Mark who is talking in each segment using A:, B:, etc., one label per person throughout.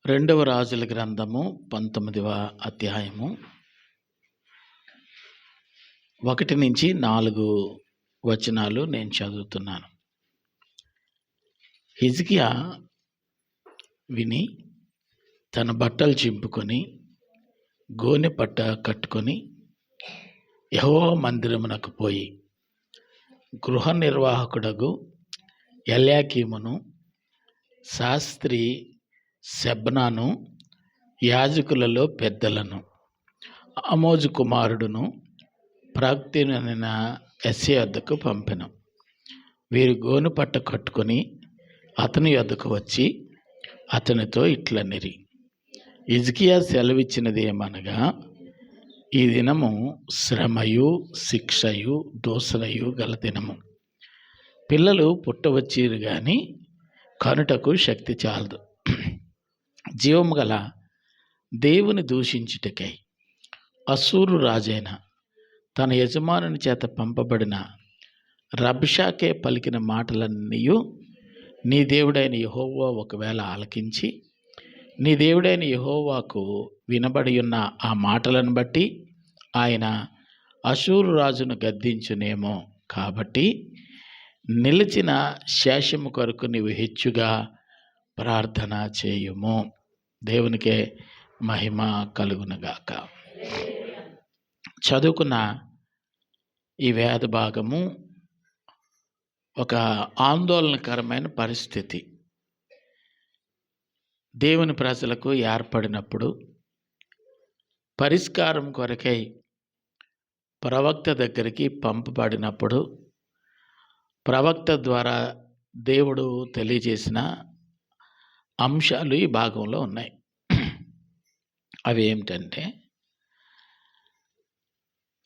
A: రెండవ రాజుల గ్రంథము 19వ అధ్యాయము 1-4 వచనాలు నేను చదువుతున్నాను. హిజ్కియా విని తన బట్టలు చింపుకొని గోనె పట్ట కట్టుకొని యెహోవా మందిరమునకు పోయి గృహ నిర్వాహకుడగు ఎల్యాకీమును, శాస్త్రి షెబ్నాను, యాజకులలో పెద్దలను, ఆమోజు కుమారుడును ప్రవక్తయైన యెషయా యొద్దకు పంపెను. వీరు గోనె పట్ట కట్టుకొని అతని యొద్దకు వచ్చి అతనితో ఇట్లనిరి: హిజ్కియా సెలవిచ్చినది ఏమనగా, ఈ దినము శ్రమయు శిక్షయు దూషణయు గల దినము. పిల్లలు పుట్టవచ్చిరు గాని కనుటకు శక్తి చాలదు. జీవము గల దేవుని దూషించుటకై అశ్షూరు రాజైన తన యజమానుని చేత పంపబడిన రబ్షాకే పలికిన మాటలన్నీయు నీ దేవుడైన యెహోవా ఒకవేళ ఆలకించి నీ దేవుడైన యెహోవాకు వినబడి ఉన్న ఆ మాటలను బట్టి ఆయన అశ్షూరు రాజును గద్దించునేమో. కాబట్టి నిలిచిన శేషము కొరకు నీవు హెచ్చుగా ప్రార్థన చేయుము. దేవునికే మహిమ కలుగునుగాక. చదువుకున్న ఈ వేద భాగము ఒక ఆందోళనకరమైన పరిస్థితి. దేవుని ప్రజలకు ఏర్పడినప్పుడు పరిష్కారం కొరకై ప్రవక్త దగ్గరికి పంపబడినప్పుడు ప్రవక్త ద్వారా దేవుడు తెలియజేసిన అంశాలు ఈ భాగంలో ఉన్నాయి. అవి ఏమిటంటే,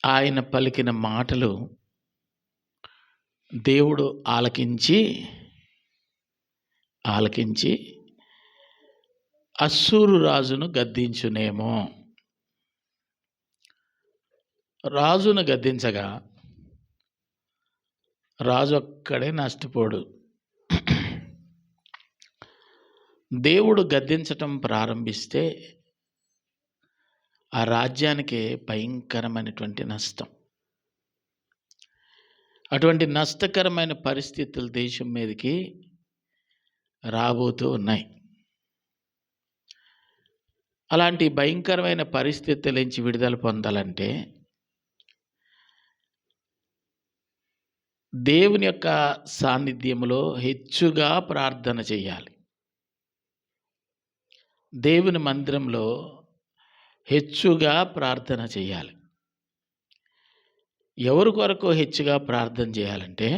A: ఆయన పలికిన మాటలు దేవుడు ఆలకించి అశ్షూరు రాజును గద్దించునేమో. రాజును గద్దించగా రాజు ఒక్కడే నష్టపోడు. దేవుడు గద్దించటం ప్రారంభిస్తే ఆ రాజ్యానికి భయంకరమైనటువంటి నష్టం. అటువంటి నష్టకరమైన పరిస్థితులు దేశం మీదకి రాబోతూ ఉన్నాయి. అలాంటి భయంకరమైన పరిస్థితుల నుంచి విడుదల పొందాలంటే దేవుని యొక్క సాన్నిధ్యంలో హెచ్చుగా ప్రార్థన చేయాలి. దేవుని మందిరంలో హెచ్చుగా ప్రార్థన చేయాలి. ఎవరి కొరకు హెచ్చుగా ప్రార్థన చేయాలంటే,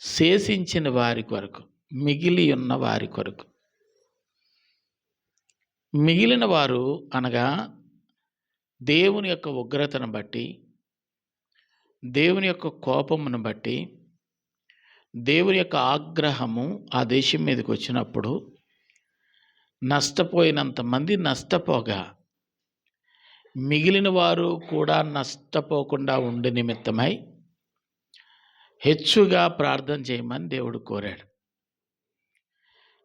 A: శేషించిన వారి కొరకు, మిగిలి ఉన్న వారి కొరకు. మిగిలిన వారు అనగా దేవుని యొక్క ఉగ్రతను బట్టి, దేవుని యొక్క కోపమును బట్టి, దేవుని యొక్క ఆగ్రహము ఆ దేశం మీదకి వచ్చినప్పుడు నష్టపోయినంత మంది నష్టపోగా మిగిలిన వారు కూడా నష్టపోకుండా ఉండే నిమిత్తమై హెచ్చుగా ప్రార్థన చేయమని దేవుడు కోరాడు.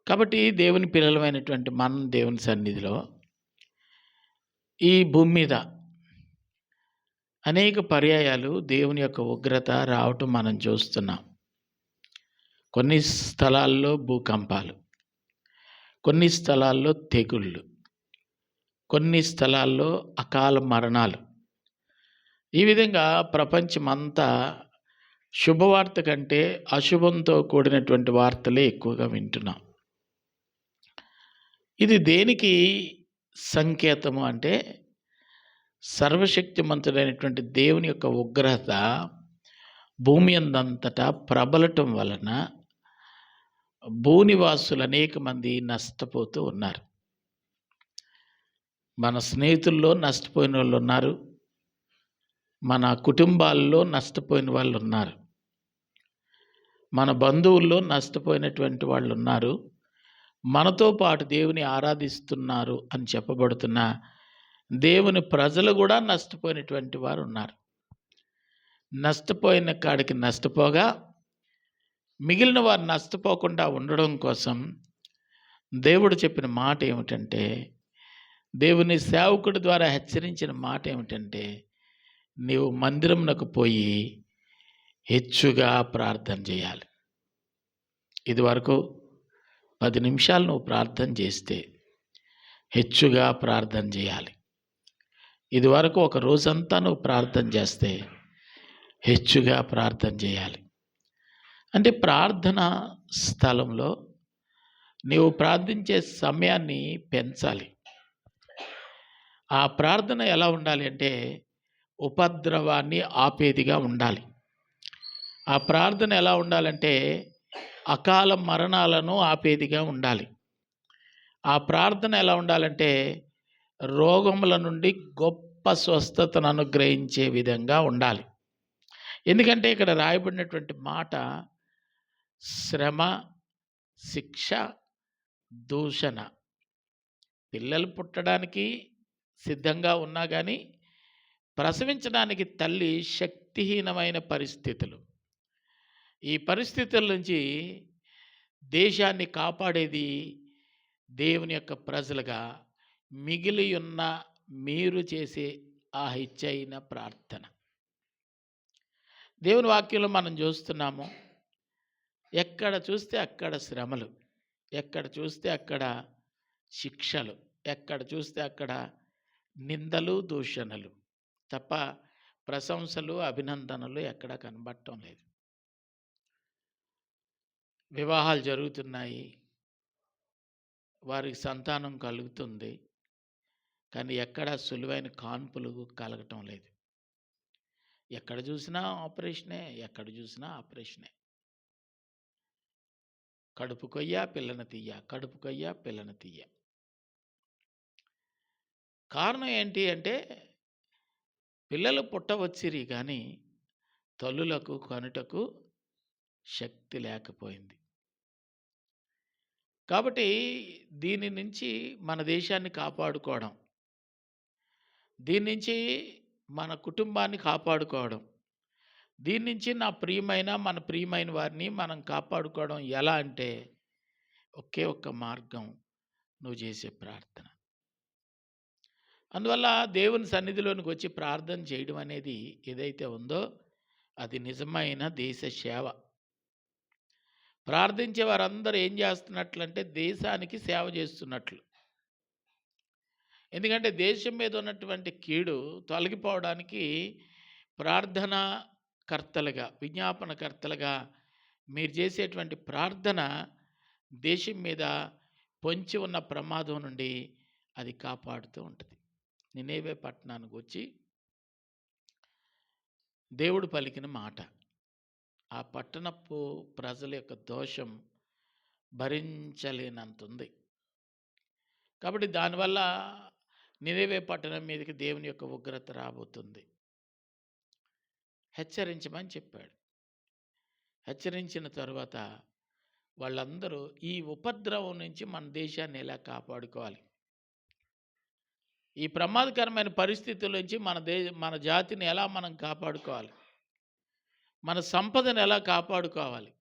A: కాబట్టి దేవుని పిల్లలమైనటువంటి మనం దేవుని సన్నిధిలో ఈ భూమి మీద అనేక పర్యాయాలు దేవుని యొక్క ఉగ్రత రావటం మనం చూస్తున్నాం. కొన్ని స్థలాల్లో భూకంపాలు, కొన్ని స్థలాల్లో తెగుళ్ళు, కొన్ని స్థలాల్లో అకాల మరణాలు. ఈ విధంగా ప్రపంచమంతా శుభవార్త కంటే అశుభంతో కూడినటువంటి వార్తలే ఎక్కువగా వింటున్నాం. ఇది దేనికి సంకేతము అంటే, సర్వశక్తిమంతుడైనటువంటి దేవుని యొక్క ఉగ్రత భూమి అందంతటా ప్రబలటం వలన భూనివాసులు అనేక మంది నష్టపోతూ ఉన్నారు. మన స్నేహితుల్లో నష్టపోయిన వాళ్ళు ఉన్నారు, మన కుటుంబాల్లో నష్టపోయిన వాళ్ళు ఉన్నారు, మన బంధువుల్లో నష్టపోయినటువంటి వాళ్ళు ఉన్నారు, మనతో పాటు దేవుని ఆరాధిస్తున్నారు అని చెప్పబడుతున్న దేవుని ప్రజలు కూడా నష్టపోయినటువంటి వారు ఉన్నారు. నష్టపోయిన కాడికి నష్టపోగా మిగిలిన వారు నష్టపోకుండా ఉండడం కోసం దేవుడు చెప్పిన మాట ఏమిటంటే, దేవుని సేవకుడి ద్వారా హెచ్చరించిన మాట ఏమిటంటే, నీవు మందిరమునకు పోయి హెచ్చుగా ప్రార్థన చేయాలి. ఇదివరకు 10 నిమిషాలు నువ్వు ప్రార్థన చేస్తే హెచ్చుగా ప్రార్థన చేయాలి. ఇదివరకు ఒక రోజంతా నువ్వు ప్రార్థన చేస్తే హెచ్చుగా ప్రార్థన చేయాలి. అంటే ప్రార్థన స్థలంలో నీవు ప్రార్థించే సమయాన్ని పెంచాలి. ఆ ప్రార్థన ఎలా ఉండాలి అంటే ఉపద్రవాన్ని ఆపేదిగా ఉండాలి. ఆ ప్రార్థన ఎలా ఉండాలంటే అకాల మరణాలను ఆపేదిగా ఉండాలి. ఆ ప్రార్థన ఎలా ఉండాలంటే రోగముల నుండి గొప్ప స్వస్థతను అనుగ్రహించే విధంగా ఉండాలి. ఎందుకంటే ఇక్కడ రాయబడినటువంటి మాట శ్రమ, శిక్ష, దూషణ. పిల్లలు పుట్టడానికి సిద్ధంగా ఉన్నా కానీ ప్రసవించడానికి తల్లి శక్తిహీనమైన పరిస్థితులు. ఈ పరిస్థితుల నుంచి దేశాన్ని కాపాడేది దేవుని యొక్క ప్రజలుగా మిగిలి ఉన్న మీరు చేసే ఆ హెచ్చైన ప్రార్థన. దేవుని వాక్యంలో మనం చూస్తున్నాము, ఎక్కడ చూస్తే అక్కడ శ్రమలు, ఎక్కడ చూస్తే అక్కడ శిక్షలు, ఎక్కడ చూస్తే అక్కడ నిందలు, దూషణలు తప్ప ప్రశంసలు, అభినందనలు ఎక్కడ కనబడటం లేదు. వివాహాలు జరుగుతున్నాయి, వారికి సంతానం కలుగుతుంది, కానీ ఎక్కడ సులువైన కాన్పులు కలగటం లేదు. ఎక్కడ చూసినా ఆపరేషనే, ఎక్కడ చూసినా ఆపరేషనే. కడుపు కొయ్య పిల్లని తీయ, కడుపు కొయ్య పిల్లని తీయ. కారణం ఏంటి అంటే పిల్లలు పుట్టవచ్చిరి కానీ తల్లులకు కనుటకు శక్తి లేకపోయింది. కాబట్టి దీని నుంచి మన దేశాన్ని కాపాడుకోవడం, దీని నుంచి మన కుటుంబాన్ని కాపాడుకోవడం, దీని నుంచి మన ప్రియమైన వారిని మనం కాపాడుకోవడం ఎలా అంటే ఒకే ఒక్క మార్గం, నువ్వు చేసే ప్రార్థన. అందువల్ల దేవుని సన్నిధిలోనికి వచ్చి ప్రార్థన చేయడం అనేది ఏదైతే ఉందో అది నిజమైన దేశ సేవ. ప్రార్థించే వారందరూ ఏం చేస్తున్నట్లంటే దేశానికి సేవ చేస్తున్నట్లు. ఎందుకంటే దేశం మీద ఉన్నటువంటి కీడు తొలగిపోవడానికి ప్రార్థనా కర్తలుగా, విజ్ఞాపనకర్తలుగా మీరు చేసేటువంటి ప్రార్థన దేశం మీద పొంచి ఉన్న ప్రమాదం నుండి అది కాపాడుతూ ఉంటుంది. నినేవే పట్టణానికి వచ్చి దేవుడు పలికిన మాట, ఆ పట్టణపు ప్రజల యొక్క దోషం భరించలేనంతుంది. కాబట్టి దానివల్ల నినేవే పట్టణం మీదకి దేవుని యొక్క ఉగ్రత రాబోతుంది. హెచ్చరించమని చెప్పాడు. హెచ్చరించిన తర్వాత వాళ్ళందరూ ఈ ఉపద్రవం నుంచి మన దేశాన్ని ఎలా కాపాడుకోవాలి, ఈ ప్రమాదకరమైన పరిస్థితుల నుంచి మన జాతిని ఎలా మనం కాపాడుకోవాలి, మన సంపదను ఎలా కాపాడుకోవాలి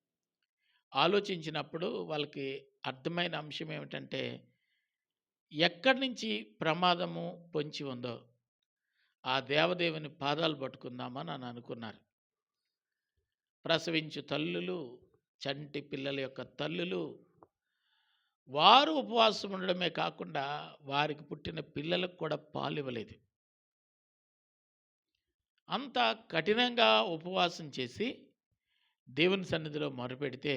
A: ఆలోచించినప్పుడు వాళ్ళకి అర్థమైన అంశం ఏమిటంటే ఎక్కడి నుంచి ప్రమాదము పొంచి ఉందో ఆ దేవదేవుని పాదాలు పట్టుకుందామని అని అనుకున్నారు. ప్రసవించు తల్లులు, చంటి పిల్లల యొక్క తల్లులు, వారు ఉపవాసం ఉండడమే కాకుండా వారికి పుట్టిన పిల్లలకు కూడా పాలు ఇవ్వలేదు. అంత కఠినంగా ఉపవాసం చేసి దేవుని సన్నిధిలో మొరపెడితే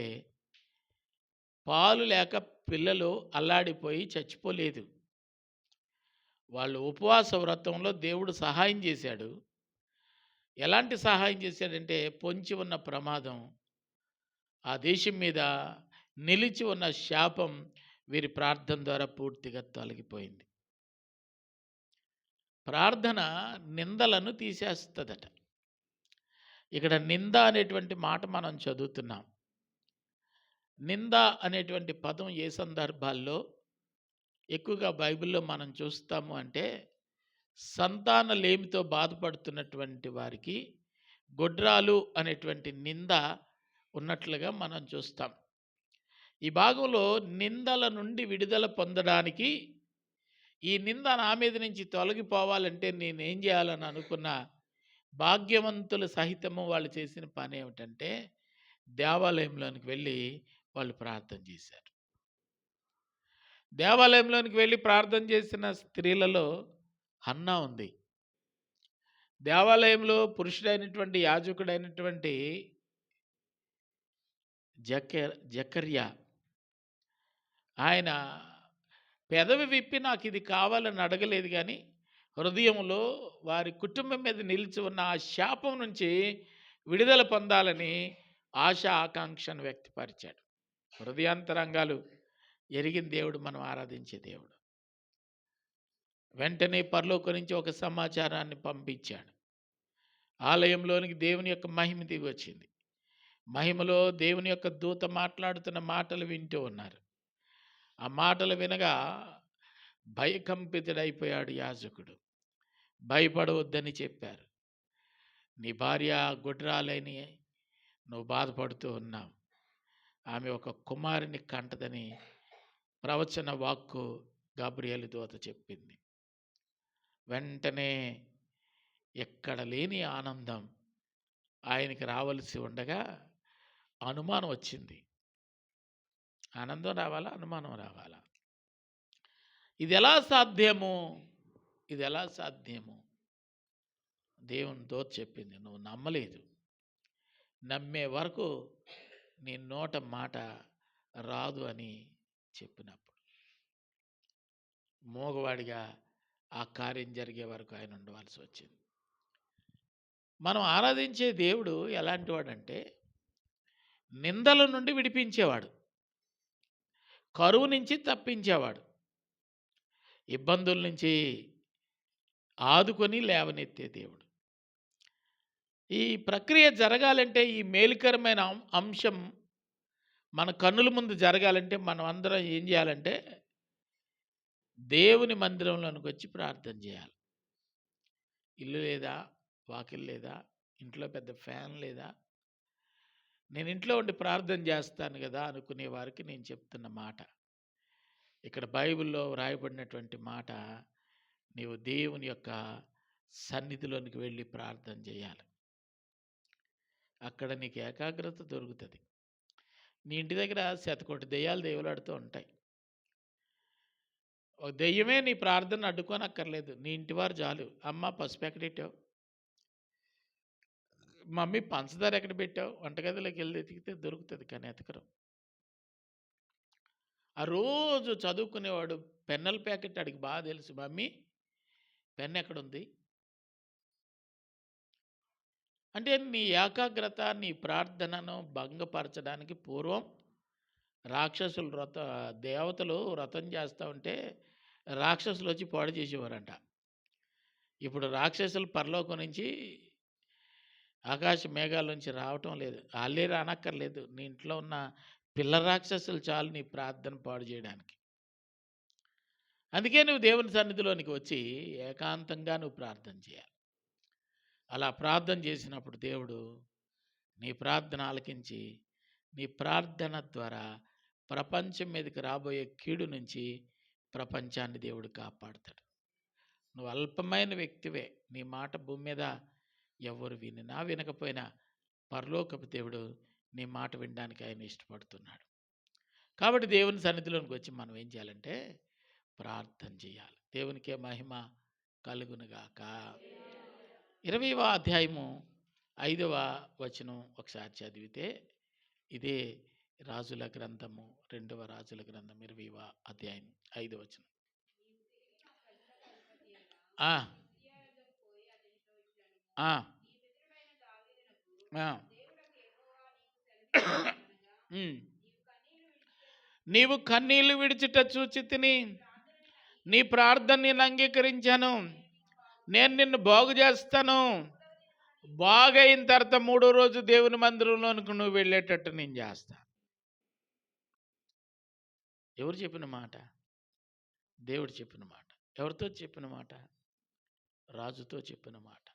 A: పాలు లేక పిల్లలు అల్లాడిపోయి చచ్చిపోలేదు. వాళ్ళు ఉపవాస వ్రతంలో దేవుడు సహాయం చేశాడు. ఎలాంటి సహాయం చేశాడంటే పొంచి ఉన్న ప్రమాదం, ఆ దేశం మీద నిలిచి ఉన్న శాపం వీరి ప్రార్థన ద్వారా పూర్తిగా తొలగిపోయింది. ప్రార్థన నిందలను తీసేస్తుందట. ఇక్కడ నింద అనేటువంటి మాట మనం చదువుతున్నాం. నింద అనేటువంటి పదం ఏ సందర్భాల్లో ఎక్కువగా బైబిల్లో మనం చూస్తాము అంటే సంతానలేమితో బాధపడుతున్నటువంటి వారికి గొడ్రాలు అనేటువంటి నింద ఉన్నట్లుగా మనం చూస్తాం. ఈ భాగంలో నిందల నుండి విడుదల పొందడానికి, ఈ నింద నా మీద నుంచి తొలగిపోవాలంటే నేనేం చేయాలని అనుకున్న భాగ్యవంతులు సహితము వాళ్ళు చేసిన పని ఏమిటంటే, దేవాలయంలోనికి వెళ్ళి వాళ్ళు ప్రార్థన చేశారు. దేవాలయంలోనికి వెళ్ళి ప్రార్థన చేసిన స్త్రీలలో హన్నా ఉంది. దేవాలయంలో పురుషుడైనటువంటి యాజకుడైనటువంటి జకర్యా ఆయన పెదవి విప్పి నాకు ఇది కావాలని అడగలేదు, కానీ హృదయంలో వారి కుటుంబం మీద నిలిచి ఉన్న ఆ శాపం నుంచి విడుదల పొందాలని ఆశ ఆకాంక్షను వ్యక్తపరిచాడు. హృదయాంతరంగాలు ఎరిగిన దేవుడు మనం ఆరాధించే దేవుడు. వెంటనే పరలోకం నుంచి ఒక సమాచారాన్ని పంపించాడు. ఆలయంలోనికి దేవుని యొక్క మహిమ దిగి వచ్చింది. మహిమలో దేవుని యొక్క దూత మాట్లాడుతున్న మాటలు వింటూ ఉన్నారు. ఆ మాటలు వినగా భయకంపితుడైపోయాడు యాజకుడు. భయపడవద్దని చెప్పారు. నీ భార్య గుడ్రాలని నువ్వు బాధపడుతూ ఉన్నావు, ఆమె ఒక కుమారుని కంటదని ప్రవచన వాక్కు గాబ్రియేలు దూత చెప్పింది. వెంటనే ఎక్కడ లేని ఆనందం ఆయనకి రావలసి ఉండగా అనుమానం వచ్చింది. ఆనందం రావాలా, అనుమానం రావాలా? ఇది ఎలా సాధ్యము? ఇది ఎలా సాధ్యము? దేవుని దూత చెప్పింది, నువ్వు నమ్మలేదు. నమ్మే వరకు నీ నోట మాట రాదు అని చెప్పినప్పుడు మోగవాడిగా ఆ కార్యం జరిగే వరకు ఆయన ఉండవలసి వచ్చింది. మనం ఆరాధించే దేవుడు ఎలాంటి వాడంటే, నిందల నుండి విడిపించేవాడు, కరువు నుంచి తప్పించేవాడు, ఇబ్బందుల నుంచి ఆదుకొని లేవనెత్తే దేవుడు. ఈ ప్రక్రియ జరగాలంటే, ఈ మేలుకరమైన అంశం మన కన్నుల ముందు జరగాలంటే మనం అందరం ఏం చేయాలంటే, దేవుని మందిరంలోనికి వచ్చి ప్రార్థన చేయాలి. ఇల్లు లేదా, వాకిల్ లేదా, ఇంట్లో పెద్ద ఫ్యాన్ లేదా, నేను ఇంట్లో ఉండి ప్రార్థన చేస్తాను కదా అనుకునే వారికి నేను చెప్తున్న మాట, ఇక్కడ బైబిల్లో వ్రాయబడినటువంటి మాట, నీవు దేవుని యొక్క సన్నిధిలోనికి వెళ్ళి ప్రార్థన చేయాలి. అక్కడ నీకు ఏకాగ్రత దొరుకుతుంది. నీ ఇంటి దగ్గర శతకోటి దెయ్యాలు దేవులాడుతూ ఉంటాయి. ఒక దెయ్యమే నీ ప్రార్థన అడ్డుకోనక్కర్లేదు. నీ ఇంటివారు చాలు. అమ్మ పసుపు ఎక్కడ పెట్టావు, మమ్మీ పంచదార ఎక్కడ పెట్టావు, వంటగదిలోకి వెళ్ళి ఎతికితే దొరుకుతుంది, కానీ ఎతకరు. ఆ రోజు చదువుకునేవాడు పెన్నుల ప్యాకెట్ అడిగి బాగా తెలుసు, మమ్మీ పెన్ ఎక్కడుంది అంటే, నీ ఏకాగ్రత నీ ప్రార్థనను భంగపరచడానికి పూర్వం రాక్షసులు దేవతలు వ్రతం చేస్తూ ఉంటే రాక్షసులు వచ్చి పాడు చేసేవారంట. ఇప్పుడు రాక్షసులు పరలోకం నుంచి ఆకాశ మేఘాల నుంచి రావటం లేదు, వాళ్ళే రానక్కర్లేదు. నీ ఇంట్లో ఉన్న పిల్ల రాక్షసులు చాలు నీ ప్రార్థన పాడు చేయడానికి. అందుకే నువ్వు దేవుని సన్నిధిలోనికి వచ్చి ఏకాంతంగా నువ్వు ప్రార్థన చేయాలి. అలా ప్రార్థన చేసినప్పుడు దేవుడు నీ ప్రార్థన ఆలకించి నీ ప్రార్థన ద్వారా ప్రపంచం మీదకి రాబోయే కీడు నుంచి ప్రపంచాన్ని దేవుడు కాపాడుతాడు. నువ్వు అల్పమైన వ్యక్తివే, నీ మాట భూమి మీద ఎవరు వినినా వినకపోయినా పరలోకపు దేవుడు నీ మాట వినడానికి ఆయన ఇష్టపడుతున్నాడు. కాబట్టి దేవుని సన్నిధిలోనికి వచ్చి మనం ఏం చేయాలంటే ప్రార్థన చేయాలి. దేవునికే మహిమ కలుగునుగాక. 20వ అధ్యాయము 5వ వచనం ఒకసారి చదివితే, ఇదే రాజుల గ్రంథము 2వ రాజుల గ్రంథం 20వ అధ్యాయం 5వ వచనం. ఆ ఆ నీవు కన్నీళ్లు విడిచిట చూచి తిని నీ ప్రార్థన నేను అంగీకరించాను, నేను నిన్ను బాగు చేస్తాను, బాగైన తర్వాత 3వ రోజు దేవుని మందిరంలోనికి నువ్వు వెళ్ళేటట్టు నేను చేస్తా. ఎవరు చెప్పిన మాట? దేవుడు చెప్పిన మాట. ఎవరితో చెప్పిన మాట? రాజుతో చెప్పిన మాట.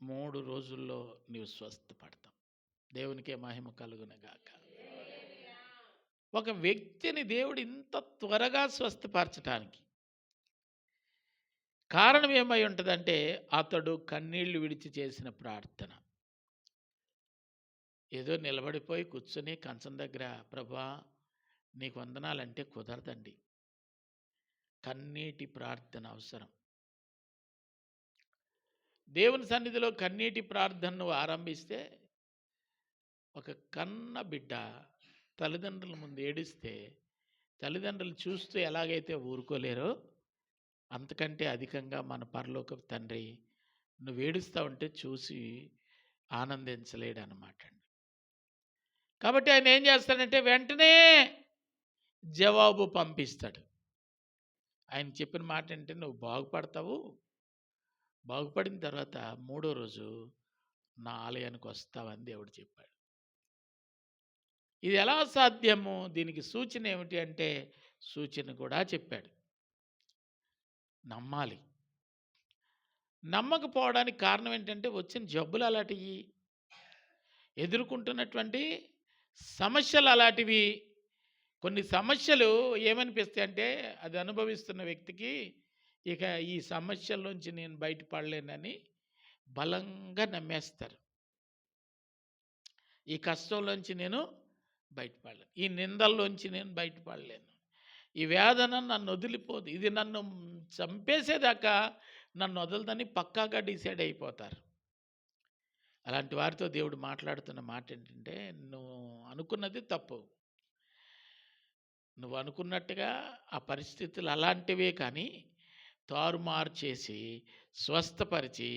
A: 3 రోజుల్లో నీవు స్వస్థపడతావు. దేవునికే మహిమ కలుగునుగాక. ఒక వ్యక్తిని దేవుడు ఇంత త్వరగా స్వస్థపరచటానికి కారణం ఏమై ఉంటుందంటే అతడు కన్నీళ్లు విడిచి చేసిన ప్రార్థన. ఏదో నిలబడిపోయి కూర్చొని కంచం దగ్గర ప్రభా నీకు వందనాలంటే కుదరదండి. కన్నీటి ప్రార్థన అవసరం. దేవుని సన్నిధిలో కన్నీటి ప్రార్థనను ఆరంభిస్తే ఒక కన్న బిడ్డ తల్లిదండ్రుల ముందు ఏడిస్తే తల్లిదండ్రులు చూస్తూ ఎలాగైతే ఊరుకోలేరో అంతకంటే అధికంగా మన పరలోకపు తండ్రి నువ్వు ఏడుస్తూ ఉంటే చూసి ఆనందించలేడు అన్నమాట. కాబట్టి ఆయన ఏం చేస్తాడంటే వెంటనే జవాబు పంపిస్తాడు. ఆయన చెప్పిన మాట అంటే నువ్వు బాగుపడతావు, బాగుపడిన తర్వాత 3వ రోజు నా ఆలయానికి వస్తావని దేవుడు చెప్పాడు. ఇది ఎలా సాధ్యము? దీనికి సూచన ఏమిటి అంటే సూచన కూడా చెప్పాడు. నమ్మాలి. నమ్మకపోవడానికి కారణం ఏంటంటే వచ్చిన జబ్బులు అలాంటివి, ఎదుర్కొంటున్నటువంటి సమస్యలు అలాంటివి. కొన్ని సమస్యలు ఏమనిపిస్తాయి అంటే అది అనుభవిస్తున్న వ్యక్తికి ఇక ఈ సమస్యల్లోంచి నేను బయటపడలేనని బలంగా నమ్మేస్తారు. ఈ కష్టంలోంచి నేను బయటపడలేను, ఈ నిందల్లోంచి నేను బయటపడలేను, ఈ వేదన నన్ను వదిలిపోదు, ఇది నన్ను చంపేసేదాకా నన్ను వదలదని పక్కాగా డిసైడ్ అయిపోతారు. అలాంటి వారితో దేవుడు మాట్లాడుతున్న మాట ఏంటంటే నువ్వు అనుకున్నది తప్పు, నువ్వు అనుకున్నట్టుగా ఆ పరిస్థితులు అలాంటివే, కానీ తారుమారు చేసి స్వస్థపరిచి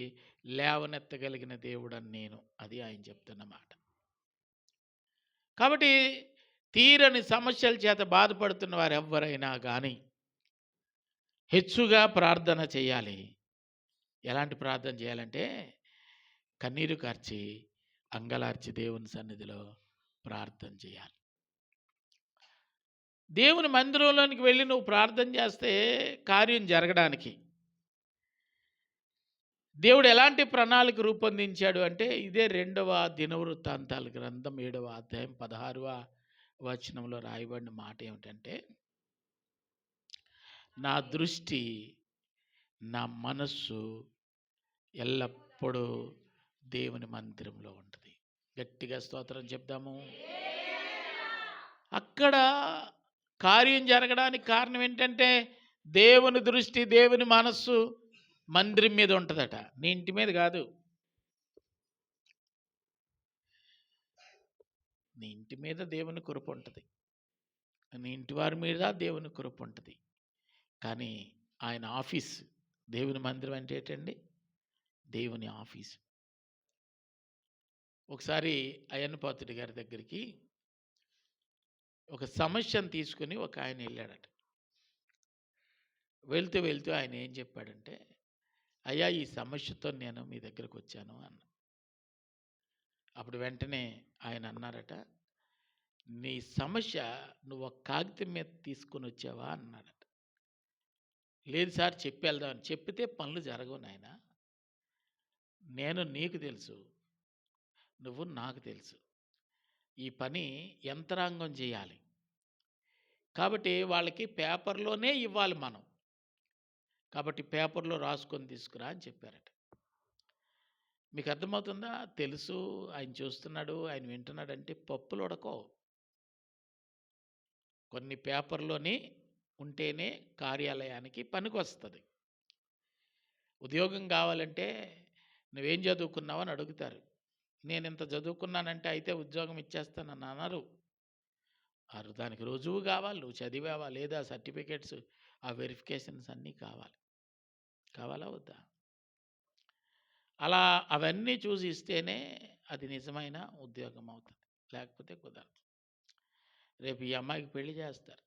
A: లేవనెత్తగలిగిన దేవుడని నేను, అది ఆయన చెప్తున్న మాట. కాబట్టి తీరని సమస్యల చేత బాధపడుతున్న వారు ఎవరైనా కానీ హెచ్చుగా ప్రార్థన చేయాలి. ఎలాంటి ప్రార్థన చేయాలంటే కన్నీరు కార్చి అంగలార్చి దేవుని సన్నిధిలో ప్రార్థన చేయాలి. దేవుని మందిరంలోనికి వెళ్ళి నువ్వు ప్రార్థన చేస్తే కార్యం జరగడానికి దేవుడు ఎలాంటి ప్రణాళిక రూపొందించాడు అంటే ఇదే 2వ దినవృత్తాంతాల గ్రంథం 7వ అధ్యాయం 16వ వచనంలో రాయబడిన మాట ఏమిటంటే నా దృష్టి నా మనస్సు ఎల్లప్పుడూ దేవుని మందిరంలో ఉంటుంది. గట్టిగా స్తోత్రం చెప్దాము. అక్కడ కార్యం జరగడానికి కారణం ఏంటంటే దేవుని దృష్టి, దేవుని మనస్సు మందిరం మీద ఉంటుందట, నీ ఇంటి మీద కాదు. నీ ఇంటి మీద దేవుని కృప ఉంటుంది, నీ ఇంటి వారి మీద దేవుని కృప ఉంటుంది, కానీ ఆయన ఆఫీస్, దేవుని మందిరం అంటే ఏంటండి? దేవుని ఆఫీసు. ఒకసారి అయ్యన్నపాత్రుడి గారి దగ్గరికి ఒక సమస్యను తీసుకుని ఒక ఆయన వెళ్ళాడట. వెళ్తూ వెళ్తూ ఆయన ఏం చెప్పాడంటే అయ్యా ఈ సమస్యతో నేను మీ దగ్గరకు వచ్చాను అన్న. అప్పుడు వెంటనే ఆయన అన్నారట, నీ సమస్య నువ్వు ఒక కాగితం మీద తీసుకొని వచ్చావా అన్నాడట. లేదు సార్ చెప్పి వెళ్దామని. చెప్పితే పనులు జరగవు నాయన, నేను నీకు తెలుసు, నువ్వు నాకు తెలుసు, ఈ పని యంత్రాంగం చేయాలి కాబట్టి వాళ్ళకి పేపర్లోనే ఇవ్వాలి మనం, కాబట్టి పేపర్లో రాసుకొని తీసుకురా అని చెప్పారట. మీకు అర్థమవుతుందా? తెలుసు, ఆయన చూస్తున్నాడు, ఆయన వింటున్నాడు అంటే పప్పులు ఉడకో. కొన్ని పేపర్లోని ఉంటేనే కార్యాలయానికి పనికి వస్తుంది. ఉద్యోగం కావాలంటే నువ్వేం చదువుకున్నావు అని అడుగుతారు. నేను ఇంత చదువుకున్నానంటే అయితే ఉద్యోగం ఇచ్చేస్తానని అనరు. దానికి రుజువు కావాలి, నువ్వు చదివావా లేదా, సర్టిఫికేట్స్, ఆ వెరిఫికేషన్స్ అన్నీ కావాలి. కావాలా వద్దా? అలా అవన్నీ చూసి ఇస్తేనే అది నిజమైన ఉద్యోగం అవుతుంది, లేకపోతే కుదరదు. రేపు ఈ అమ్మాయికి పెళ్లి చేస్తారు,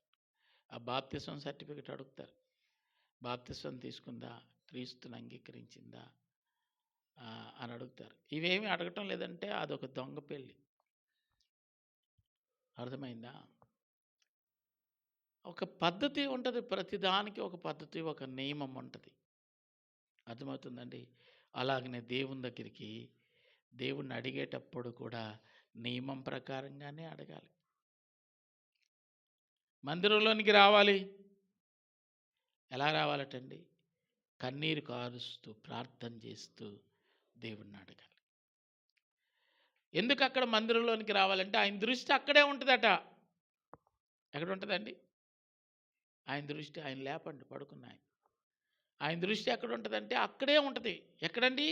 A: ఆ బాప్తిస్వం సర్టిఫికేట్ అడుగుతారు. బాప్తిస్వం తీసుకుందా, క్రీస్తుని అంగీకరించిందా అని అడుగుతారు. ఇవేమి అడగటం లేదంటే అదొక దొంగ పెళ్ళి. అర్థమైందా? ఒక పద్ధతి ఉంటుంది, ప్రతిదానికి ఒక పద్ధతి, ఒక నియమం ఉంటుంది. అర్థమవుతుందండి? అలాగనే దేవుని దగ్గరికి దేవుణ్ణి అడిగేటప్పుడు కూడా నియమం ప్రకారంగానే అడగాలి. మందిరంలోనికి రావాలి. ఎలా రావాలటండి? కన్నీరు కారుస్తూ ప్రార్థన చేస్తూ దేవుణ్ణి అడగాలి. ఎందుకు అక్కడ మందిరంలోనికి రావాలంటే ఆయన దృష్టి అక్కడే ఉంటుందట. ఎక్కడ ఉంటుందండి? ఆయన దృష్టి, ఆయన లేపండి పడుకున్న ఆయన దృష్టి ఎక్కడ ఉంటుందంటే అక్కడే ఉంటుంది. ఎక్కడండి?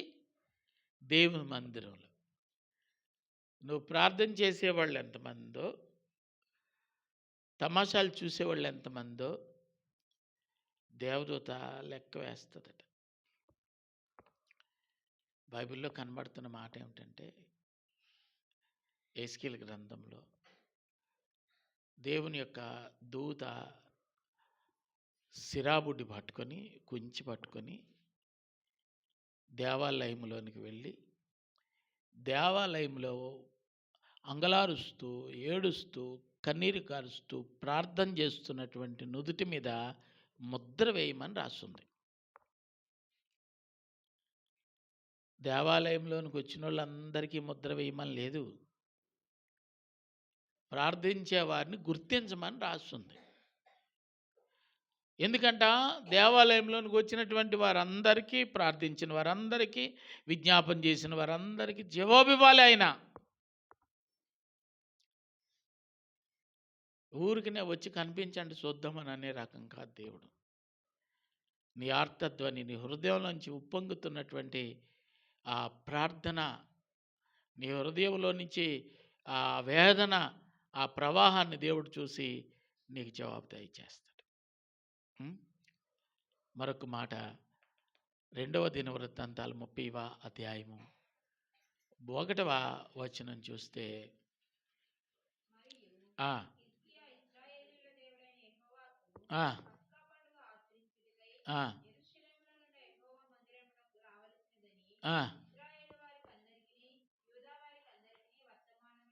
A: దేవుని మందిరంలో. నువ్వు ప్రార్థన చేసేవాళ్ళు ఎంతమందో, తమాషాలు చూసేవాళ్ళు ఎంతమందో దేవదూత లెక్క వేస్తుందట. బైబిల్లో కనబడుతున్న మాట ఏమిటంటే, ఎస్కేల్ గ్రంథంలో దేవుని యొక్క దూత సిరాబుడ్డి పట్టుకొని, కుంచి పట్టుకొని దేవాలయంలోనికి వెళ్ళి, దేవాలయంలో అంగలారుస్తూ, ఏడుస్తూ, కన్నీరు కారుస్తూ ప్రార్థన చేస్తున్నటువంటి నుదుటి మీద ముద్ర వేయమని రాస్తుంది. దేవాలయంలోనికి వచ్చిన వాళ్ళందరికీ ముద్ర వేయమని లేదు. ప్రార్థించే వారిని గుర్తించమని రాస్తుంది. ఎందుకంట దేవాలయంలోనికి వచ్చినటువంటి వారందరికీ, ప్రార్థించిన వారందరికీ, విజ్ఞాపన చేసిన వారందరికీ జవాబు ఇవ్వాలి ఆయన. ఊరికినే వచ్చి కనిపించండి చూద్దామని అనే రకం కాదు దేవుడు. నీ ఆర్తధ్వని, నీ హృదయంలోంచి ఉప్పొంగుతున్నటువంటి ఆ ప్రార్థన, నీ హృదయంలో నుంచి ఆ వేదన, ఆ ప్రవాహాన్ని దేవుడు చూసి నీకు జవాబు దయచేస్తాడు. మరొక మాట, 2వ దినవృత్తాంతాలు 30వ అధ్యాయము 1వ వచనం చూస్తే,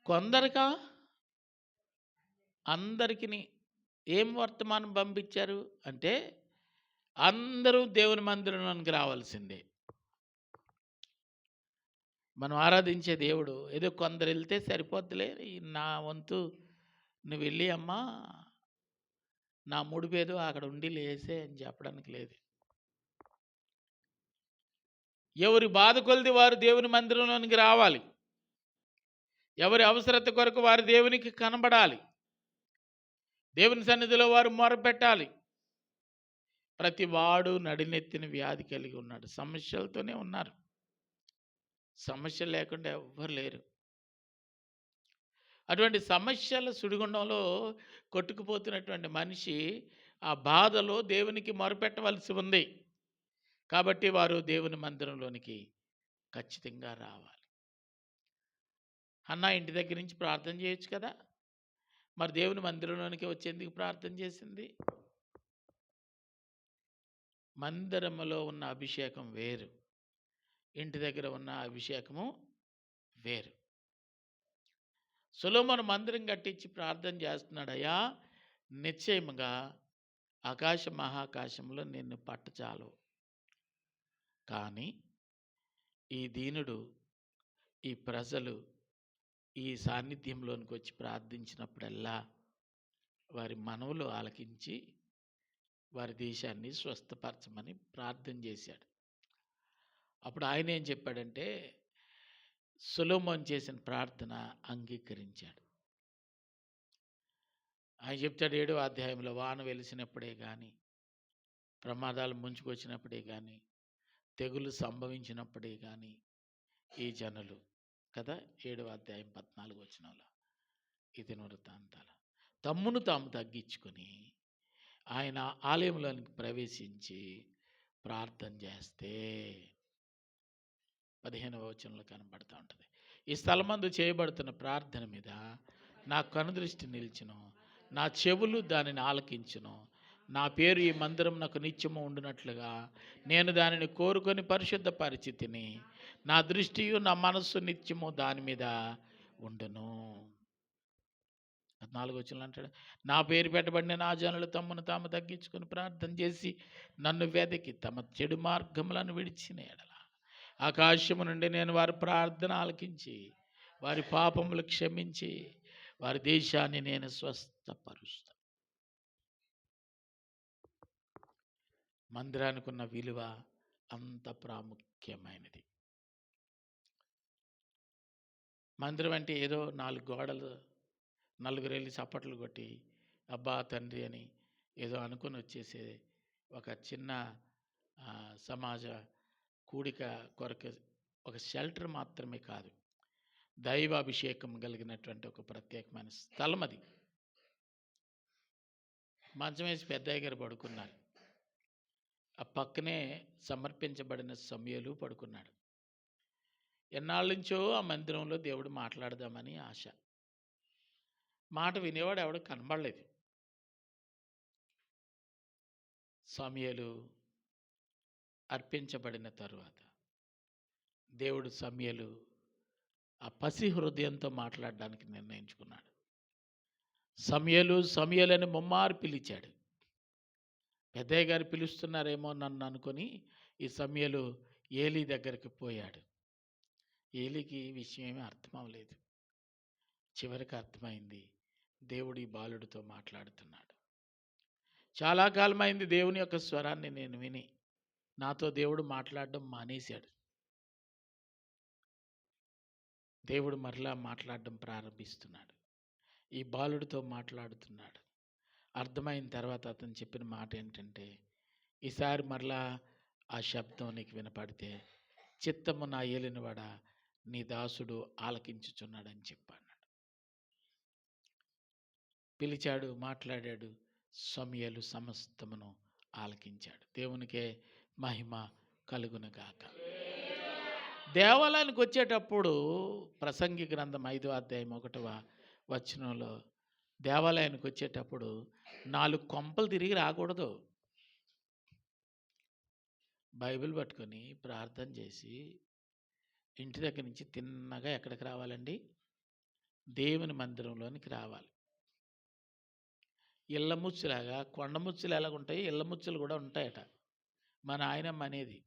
A: కొందరికా అందరికీ ఏం వర్తమానం పంపించారు అంటే, అందరూ దేవుని మందిరంలోనికి రావాల్సిందే. మనం ఆరాధించే దేవుడు ఏదో కొందరు వెళ్తే సరిపోద్దులే, నా వంతు నువ్వు వెళ్ళి అమ్మా నా ముడిపేదో అక్కడ ఉండి లేసే అని చెప్పడానికి లేదు. ఎవరి బాధ కొలిది వారు దేవుని మందిరంలోనికి రావాలి. ఎవరి అవసరత కొరకు వారు దేవునికి కనబడాలి. దేవుని సన్నిధిలో వారు మొరపెట్టాలి. ప్రతి వాడు నడినెత్తిన వ్యాధి కలిగి ఉన్నాడు. సమస్యలతోనే ఉన్నారు. సమస్య లేకుండా ఎవ్వరు లేరు. అటువంటి సమస్యల సుడిగుండంలో కొట్టుకుపోతున్నటువంటి మనిషి ఆ బాధలో దేవునికి మొరపెట్టవలసి ఉంది. కాబట్టి వారు దేవుని మందిరంలోనికి ఖచ్చితంగా రావాలి. అన్న ఇంటి దగ్గర నుంచి ప్రార్థన చేయొచ్చు కదా, మరి దేవుని మందిరంలోనికి వచ్చేందుకు ప్రార్థన చేసింది? మందిరములో ఉన్న అభిషేకం వేరు, ఇంటి దగ్గర ఉన్న అభిషేకము వేరు. సొలొమోను మందిరం కట్టించి ప్రార్థన చేస్తున్నాడు, అయ్యా నిశ్చయముగా ఆకాశ మహాకాశంలో నిన్ను పట్టచాలు, కానీ ఈ దీనుడు, ఈ ప్రజలు ఈ సాన్నిధ్యంలోనికి వచ్చి ప్రార్థించినప్పుడల్లా వారి మనవులు ఆలకించి వారి దేశాన్ని స్వస్థపరచమని ప్రార్థన చేశాడు. అప్పుడు ఆయన ఏం చెప్పాడంటే, సొలొమోను చేసిన ప్రార్థన అంగీకరించాడు. ఆయన చెప్తాడు 7వ అధ్యాయంలో, వాన వెలిసినప్పుడే కానీ, ప్రమాదాలు ముంచుకొచ్చినప్పుడే కానీ, తెగులు సంభవించినప్పుడే కానీ ఈ జనులు కదా, 7వ అధ్యాయం 14 వచనంలో ఈ దినవృత్తాంతాలు తమ్మును తాము తగ్గించుకొని ఆయన ఆలయంలోనికి ప్రవేశించి ప్రార్థన చేస్తే 15వ వచనంలో కనబడుతూ ఉంటుంది. ఈ స్థలమందు చేయబడుతున్న ప్రార్థన మీద నా కనుదృష్టి నిలిచును, నా చెవులు దానిని ఆలకించును. నా పేరు ఈ మందిరం నాకు నిత్యము ఉండినట్లుగా నేను దానిని కోరుకొని పరిశుద్ధ పరిస్థితిని, నా దృష్టియు నా మనస్సు నిత్యము దాని మీద ఉండును. 14వ వచనంలో అంటాడు, నా పేరు పెట్టబడిన నా జనులు తమ్మును తాము తగ్గించుకొని ప్రార్థన చేసి నన్ను వెదకి తమ చెడు మార్గములను విడిచిన ఎడల ఆకాశము నుండి నేను వారి ప్రార్థన ఆలకించి వారి పాపములు క్షమించి వారి దేశాన్ని నేను స్వస్థపరుస్తా. మందిరానికి ఉన్న విలువ అంత ప్రాముఖ్యమైనది. మందిరం అంటే ఏదో 4 గోడలు, నలుగురు వెళ్ళి చప్పట్లు కొట్టి అబ్బా తండ్రి అని ఏదో అనుకుని వచ్చేసే ఒక చిన్న సమాజ కూడిక కొరకు ఒక షెల్టర్ మాత్రమే కాదు, దైవాభిషేకం కలిగినటువంటి ఒక ప్రత్యేకమైన స్థలం అది. మంచం వేసి పెద్దయ్య గారు పడుకున్నారు. ఆ పక్కనే సమర్పించబడిన సమయలు పడుకున్నాడు. ఎన్నాళ్ళ నుంచో ఆ మందిరంలో దేవుడు మాట్లాడదామని ఆశ. మాట వినేవాడు ఎవడు కనబడలేదు. సమయలు అర్పించబడిన తరువాత దేవుడు సమయలు ఆ పసి హృదయంతో మాట్లాడడానికి నిర్ణయించుకున్నాడు. సమయలు అని ముమ్మారు పిలిచాడు. పెద్దయ్య గారు పిలుస్తున్నారేమో నన్ను అనుకొని ఈ సమయలు ఏలీ దగ్గరికి పోయాడు. ఏలీకి విషయం ఏమీ అర్థం అవ్వలేదు. చివరికి అర్థమైంది, దేవుడు ఈ బాలుడితో మాట్లాడుతున్నాడు. చాలా కాలమైంది దేవుని యొక్క స్వరాన్ని నేను విని. నాతో దేవుడు మాట్లాడడం మానేశాడు. దేవుడు మరలా మాట్లాడడం ప్రారంభిస్తున్నాడు. ఈ బాలుడితో మాట్లాడుతున్నాడు. అర్థమైన తర్వాత అతను చెప్పిన మాట ఏంటంటే, ఈసారి మరలా ఆ శబ్దం నీకు వినపడితే చిత్తము నా ఏలినవాడ నీ దాసుడు ఆలకించుచున్నాడని చెప్పాడు. పిలిచాడు, మాట్లాడాడు. సమయలు సమస్తమును ఆలకించాడు. దేవునికే మహిమ కలుగునుగాక. దేవాలయానికి వచ్చేటప్పుడు ప్రసంగి గ్రంథం 5వ అధ్యాయం 1వ వచనంలో దేవాలయానికి వచ్చేటప్పుడు 4 కొంపలు తిరిగి రాకూడదు. బైబిల్ పట్టుకొని ప్రార్థన చేసి ఇంటి దగ్గర నుంచి తిన్నగా ఎక్కడికి రావాలండి? దేవుని మందిరంలోనికి రావాలి. ఇళ్ళ ముచ్చులాగా కొండ ముచ్చులు ఎలాగుంటాయి, ఇళ్ళ ముచ్చులు కూడా ఉంటాయట. మా నాయనమ్మ అనేది.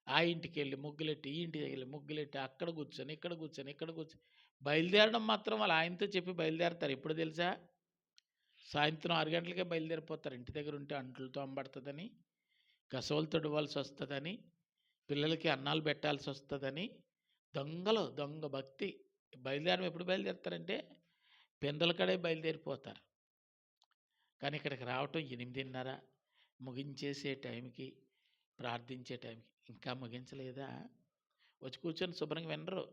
A: ఆ ఇంటికి వెళ్ళి ముగ్గులెట్టి, ఈ ఇంటికి వెళ్ళి ముగ్గులెట్టి, అక్కడ కూర్చొని ఇక్కడ కూర్చొని ఇక్కడ కూర్చొని బయలుదేరడం మాత్రం వాళ్ళ ఆయనతో చెప్పి బయలుదేరతారు. ఎప్పుడు తెలుసా? సాయంత్రం 6 గంటలకే బయలుదేరిపోతారు. ఇంటి దగ్గర ఉంటే అంట్లతో అంబడుతుందని, కసవలు తొడవలసి వస్తుందని, పిల్లలకి అన్నాలు పెట్టాల్సి వస్తుందని, దొంగ భక్తి. బయలుదేరం ఎప్పుడు బయలుదేరుతారంటే పెందల కడే బయలుదేరిపోతారు. కానీ ఇక్కడికి రావటం 8:30 ముగించేసే టైంకి, ప్రార్థించే టైంకి. ఇంకా ముగించలేదా? వచ్చి కూర్చొని శుభ్రంగా వినరు.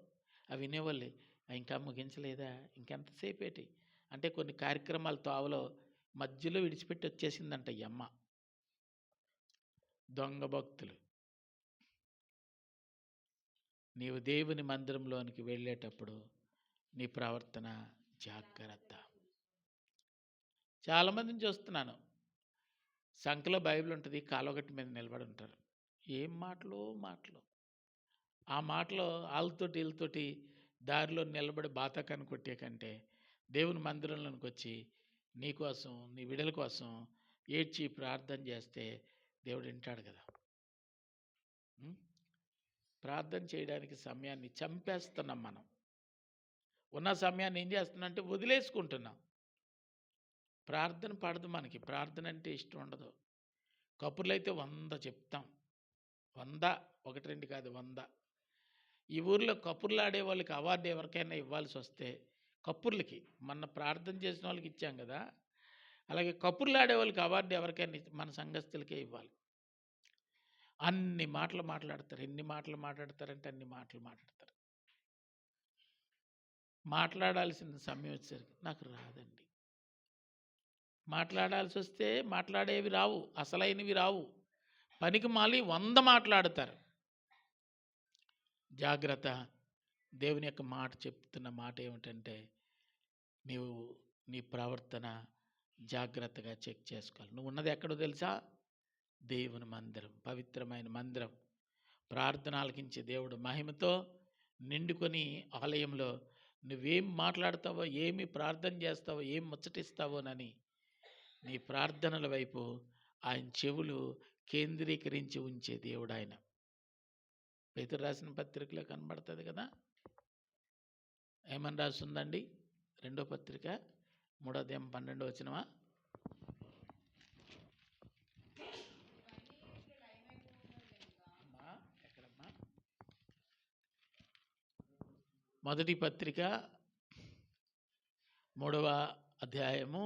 A: అవి వినేవాళ్ళు ఇంకా ముగించలేదా, ఇంకెంతసేపేటి అంటే కొన్ని కార్యక్రమాలు తావలో మధ్యలో విడిచిపెట్టి వచ్చేసిందంట ఈ అమ్మ. దొంగ భక్తులు. నీవు దేవుని మందిరంలోనికి వెళ్ళేటప్పుడు నీ ప్రవర్తన జాగ్రత్త. చాలామందిని చూస్తున్నాను, సంఖ్యలో బైబిల్ ఉంటుంది, కాలువగట్టు మీద నిలబడి ఉంటారు. ఏం మాటలు. ఆ మాటలో వాళ్ళతోటి వీళ్ళతోటి దారిలో నిలబడి బాతకాన్ని కొట్టే కంటే దేవుని మందిరంలోనికి వచ్చి నీ కోసం, నీ విడుదల కోసం ఏడ్చి ప్రార్థన చేస్తే దేవుడు వింటాడు కదా. ప్రార్థన చేయడానికి సమయాన్ని చంపేస్తున్నాం మనం. ఉన్న సమయాన్ని ఏం చేస్తున్నాం అంటే వదిలేసుకుంటున్నాం. ప్రార్థన పడదు మనకి. ప్రార్థన అంటే ఇష్టం ఉండదు. కబుర్లు అయితే 100 చెప్తాం. 100, 1, 2 కాదు 100. ఈ ఊర్లో కబుర్లు ఆడే వాళ్ళకి అవార్డు ఎవరికైనా ఇవ్వాల్సి వస్తే, కబుర్లకి మొన్న ప్రార్థన చేసిన వాళ్ళకి ఇచ్చాం కదా, అలాగే కబుర్లు ఆడే వాళ్ళకి అవార్డు ఎవరికైనా మన సంఘస్థులకే ఇవ్వాలి. అన్ని మాటలు మాట్లాడతారు. ఎన్ని మాటలు మాట్లాడతారంటే అన్ని మాటలు మాట్లాడతారు. మాట్లాడాల్సిన సమయం వచ్చేసరికి నాకు రాదండి. మాట్లాడాల్సి వస్తే మాట్లాడేవి రావు, అసలైనవి రావు. పనికి మాలి 100 మాట్లాడతారు. జాగ్రత్త. దేవుని యొక్క మాట చెప్తున్న మాట ఏమిటంటే, నీవు నీ ప్రవర్తన జాగ్రత్తగా చెక్ చేసుకోవాలి. నువ్వు ఉన్నది ఎక్కడో తెలుసా? దేవుని మందిరం, పవిత్రమైన మందిరం. ప్రార్థన ఆలకించే దేవుడు మహిమతో నిండుకొని ఆలయంలో నువ్వేం మాట్లాడతావో, ఏమి ప్రార్థన చేస్తావో, ఏం ముచ్చటిస్తావోనని నీ ప్రార్థనల వైపు ఆయన చెవులు కేంద్రీకరించి ఉంచే దేవుడు ఆయన. పేతురు రాసిన పత్రికలో కనబడుతుంది కదా. ఏమని రాస్తుందండి? 2వ పత్రిక 3వ అధ్యాయం 12వ వచనమా? అమ్మా ఎక్కడమ్మా? మొదటి పత్రిక 3వ అధ్యాయము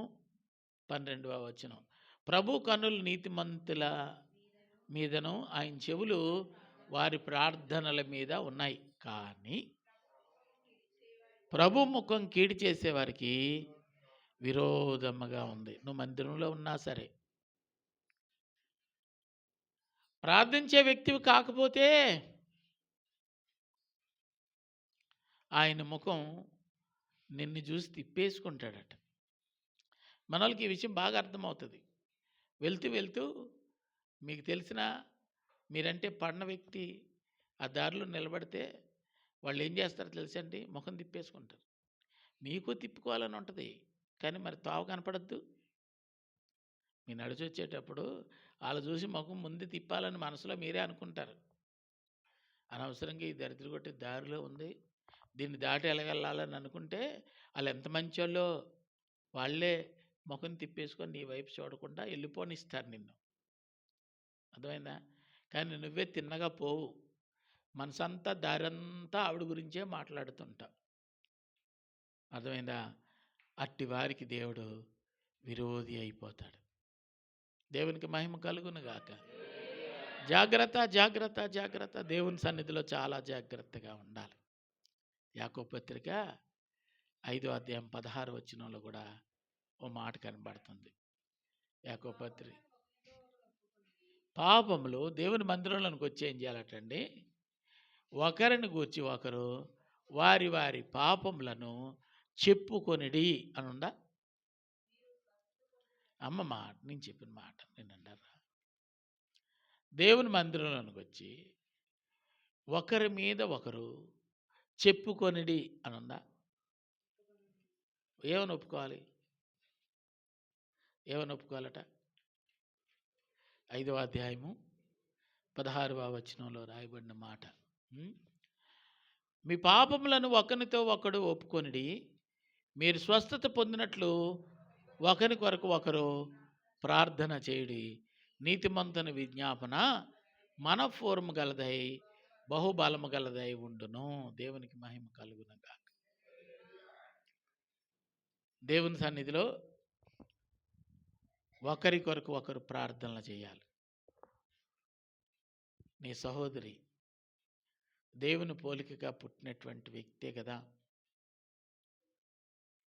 A: 12వ వచనం. ప్రభు కన్నులు నీతిమంతుల మీదను ఆయన చెవులు వారి ప్రార్థనల మీద ఉన్నాయి, కానీ ప్రభు ముఖం కీడి చేసేవారికి విరోధముగా ఉంది. నువ్వు మందిరంలో ఉన్నా సరే, ప్రార్థించే వ్యక్తివి కాకపోతే ఆయన ముఖం నిన్ను చూసి తిప్పేసుకుంటాడట. మన వాళ్ళకి ఈ విషయం బాగా అర్థమవుతుంది. వెళ్తూ వెళ్తూ మీకు తెలిసిన మీరంటే పడిన వ్యక్తి ఆ దారిలో నిలబడితే వాళ్ళు ఏం చేస్తారో తెలుసండి? ముఖం తిప్పేసుకుంటారు. మీకు తిప్పుకోవాలని ఉంటుంది, కానీ మరి తావ కనపడద్దు. మీ నడిచి వచ్చేటప్పుడు వాళ్ళు చూసి ముఖం ముందు తిప్పాలని మనసులో మీరే అనుకుంటారు. అనవసరంగా ఈ దరిద్ర కొట్టి దారిలో ఉంది, దీన్ని దాటి ఎలగెళ్ళాలని అనుకుంటే వాళ్ళు ఎంత మంచోళ్ళో వాళ్ళే ముఖం తిప్పేసుకొని నీ వైపు చూడకుండా వెళ్ళిపోనిస్తారు నిన్ను. అర్థమైందా? కానీ నువ్వే తిన్నగా పోవు, మనసంతా దారంతా ఆవిడ గురించే మాట్లాడుతుంటా. అర్థమైందా? అట్టి వారికి దేవుడు విరోధి అయిపోతాడు. దేవునికి మహిమ కలుగును గాక. జాగ్రత్త, జాగ్రత్త, జాగ్రత్త. దేవుని సన్నిధిలో చాలా జాగ్రత్తగా ఉండాలి. యాకోబు పత్రిక 5వ అధ్యాయం 16వ వచనంలో కూడా ఓ మాట కనబడుతుంది. యాకోబు పత్రిక పాపములు దేవుని మందిరంలోనికి వచ్చి ఏం చేయాలటండి? ఒకరిని గూర్చి ఒకరు వారి వారి పాపములను చెప్పుకొనిడి అని ఉందా? అమ్మ మాట, నేను చెప్పిన మాట నేను అంటారా? దేవుని మందిరంలోనికి వచ్చి ఒకరి మీద ఒకరు చెప్పుకొనిడి అని ఉందా? ఏమని ఒప్పుకోవాలి? ఏమని ఒప్పుకోవాలట? 5వ అధ్యాయము 16వ వచనంలో రాయబడిన మాట, మీ పాపములను ఒకరితో ఒకడు ఒప్పుకొనిడి, మీరు స్వస్థత పొందినట్లు ఒకరి కొరకు ఒకరు ప్రార్థన చేయుడి, నీతిమంతుని విజ్ఞాపన మనపూర్వము గలదై బహుబలము గలదై ఉండును. దేవునికి మహిమ కలుగునగాక. దేవుని సన్నిధిలో ఒకరి కొరకు ఒకరు ప్రార్థనలు చేయాలి. నీ సహోదరి దేవుని పోలికగా పుట్టినటువంటి వ్యక్తే కదా.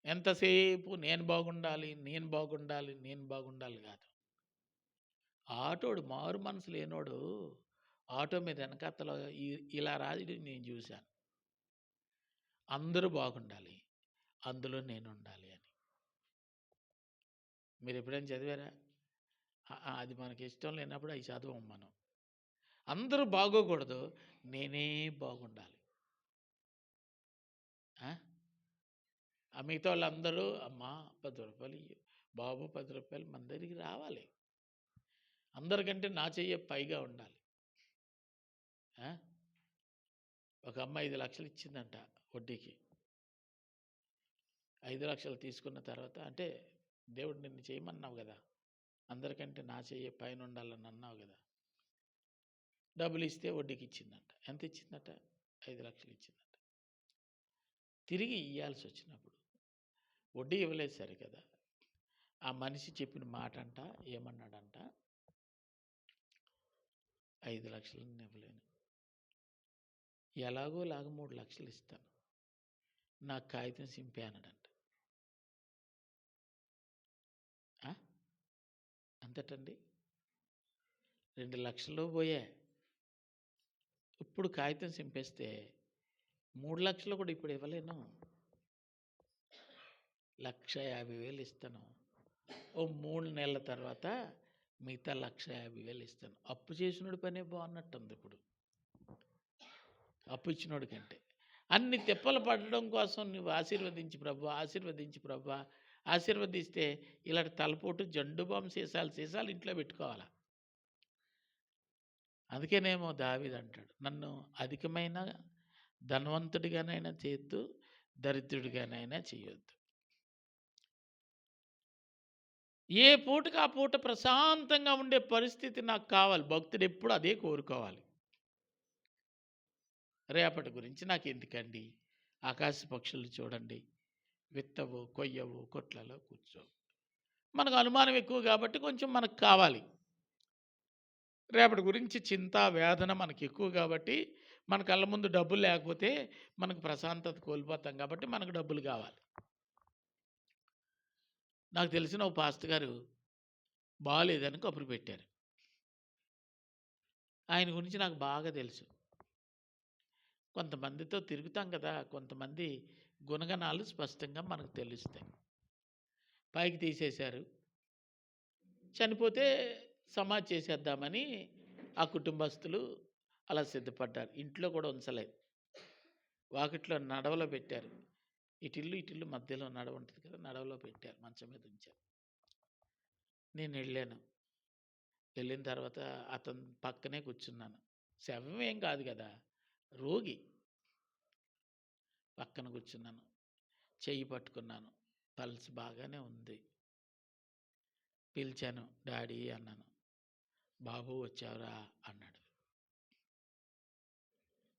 A: ఎంతసేపు నేను బాగుండాలి, నేను బాగుండాలి, నేను బాగుండాలి కాదు. ఆటోడు మారు మనసు లేనోడు ఆటో మీద వెనకత్తలో ఇలా రాజు నేను చూశాను, అందరూ బాగుండాలి, అందులో నేను ఉండాలి అని. మీరు ఎప్పుడైనా చదివారా? అది మనకి ఇష్టం లేనప్పుడు అవి చదవం మనం. అందరూ బాగోకూడదు, నేనే బాగుండాలి. మిగతా వాళ్ళందరూ అమ్మా 10 రూపాయలు బాబు 10 రూపాయలు మన దగ్గరికి రావాలి, అందరికంటే నా చెయ్యి పైగా ఉండాలి. ఒక అమ్మ 5 లక్షలు ఇచ్చిందంట వడ్డీకి. 5 లక్షలు తీసుకున్న తర్వాత, అంటే దేవుడు నిన్ను చేయమన్నావు కదా, అందరికంటే నా చెయ్యి పైన ఉండాలని అన్నావు కదా, డబ్బులు ఇస్తే వడ్డీకి ఇచ్చిందంట. ఎంత ఇచ్చిందట? 5 లక్షలు ఇచ్చిందంట. తిరిగి ఇవ్వాల్సి వచ్చినప్పుడు వడ్డీ ఇవ్వలేదు సరే కదా, ఆ మనిషి చెప్పిన మాట అంట ఏమన్నాడంట? 5 లక్షలు ఇవ్వలేను, ఎలాగో 3 లక్షలు ఇస్తాను, నాకు కాగితం సింపే అన్నాడంట. అంతటండి 2 లక్షలు పోయా. ఇప్పుడు కాగితం సింపేస్తే 3 లక్షలు కూడా ఇప్పుడు ఇవ్వలేను, 1,50,000 ఇస్తాను. ఓ 3 నెలల తర్వాత మిగతా 1,50,000 ఇస్తాను. అప్పు చేసినోడి పనే బాగున్నట్టుంది ఇప్పుడు, అప్పు ఇచ్చినోడి కంటే. అన్ని తిప్పలు పడడం కోసం నువ్వు ఆశీర్వదించి ప్రభు, ఆశీర్వదించి ప్రభు, ఆశీర్వదిస్తే ఇలాంటి తలపోటు జండు బాంబు సీసాలు ఇంట్లో పెట్టుకోవాలా. అందుకేనేమో దావీదు అంటాడు, నన్ను అధికమైన ధనవంతుడిగానైనా చేద్దు, దరిద్రుడిగానైనా చేయొద్దు. ఏ పూటకి ఆ పూట ప్రశాంతంగా ఉండే పరిస్థితి నాకు కావాలి. భక్తుడు ఎప్పుడు అదే కోరుకోవాలి. రేపటి గురించి నాకెందుకండి? ఆకాశ పక్షులు చూడండి. విత్తవు, కొయ్యవు, కొట్లలో కూర్చోవు. మనకు అనుమానం ఎక్కువ కాబట్టి కొంచెం మనకు కావాలి. రేపటి గురించి చింత, వేదన మనకి ఎక్కువ కాబట్టి, మన కళ్ళ ముందు డబ్బులు లేకపోతే మనకు ప్రశాంతత కోల్పోతాం కాబట్టి మనకు డబ్బులు కావాలి. నాకు తెలిసిన ఓ పాస్టర్ గారు బాలేదని కబురు పెట్టారు. ఆయన గురించి నాకు బాగా తెలుసు. కొంతమందితో తిరుగుతాం కదా! కొంతమంది గుణగణాలు స్పష్టంగా మనకు తెలుస్తాయి. పైకి తీసేశారు. చనిపోతే సమాధి చేసేద్దామని ఆ కుటుంబస్తులు అలా సిద్ధపడ్డారు. ఇంట్లో కూడా ఉంచలేదు. వాకిట్లో నడవలో పెట్టారు. ఇటిల్లు మధ్యలో నడవ ఉంటుంది కదా! నడవలో పెట్టారు. మంచం మీద ఉంచారు. నేను వెళ్ళాను. వెళ్ళిన తర్వాత అతని పక్కనే కూర్చున్నాను. శవం ఏం కాదు కదా! రోగి. పక్కన కూర్చున్నాను. చెయ్యి పట్టుకున్నాను. పల్స్ బాగానే ఉంది. పిలిచాను. డాడీ అన్నాను. బాబు వచ్చావురా అన్నాడు.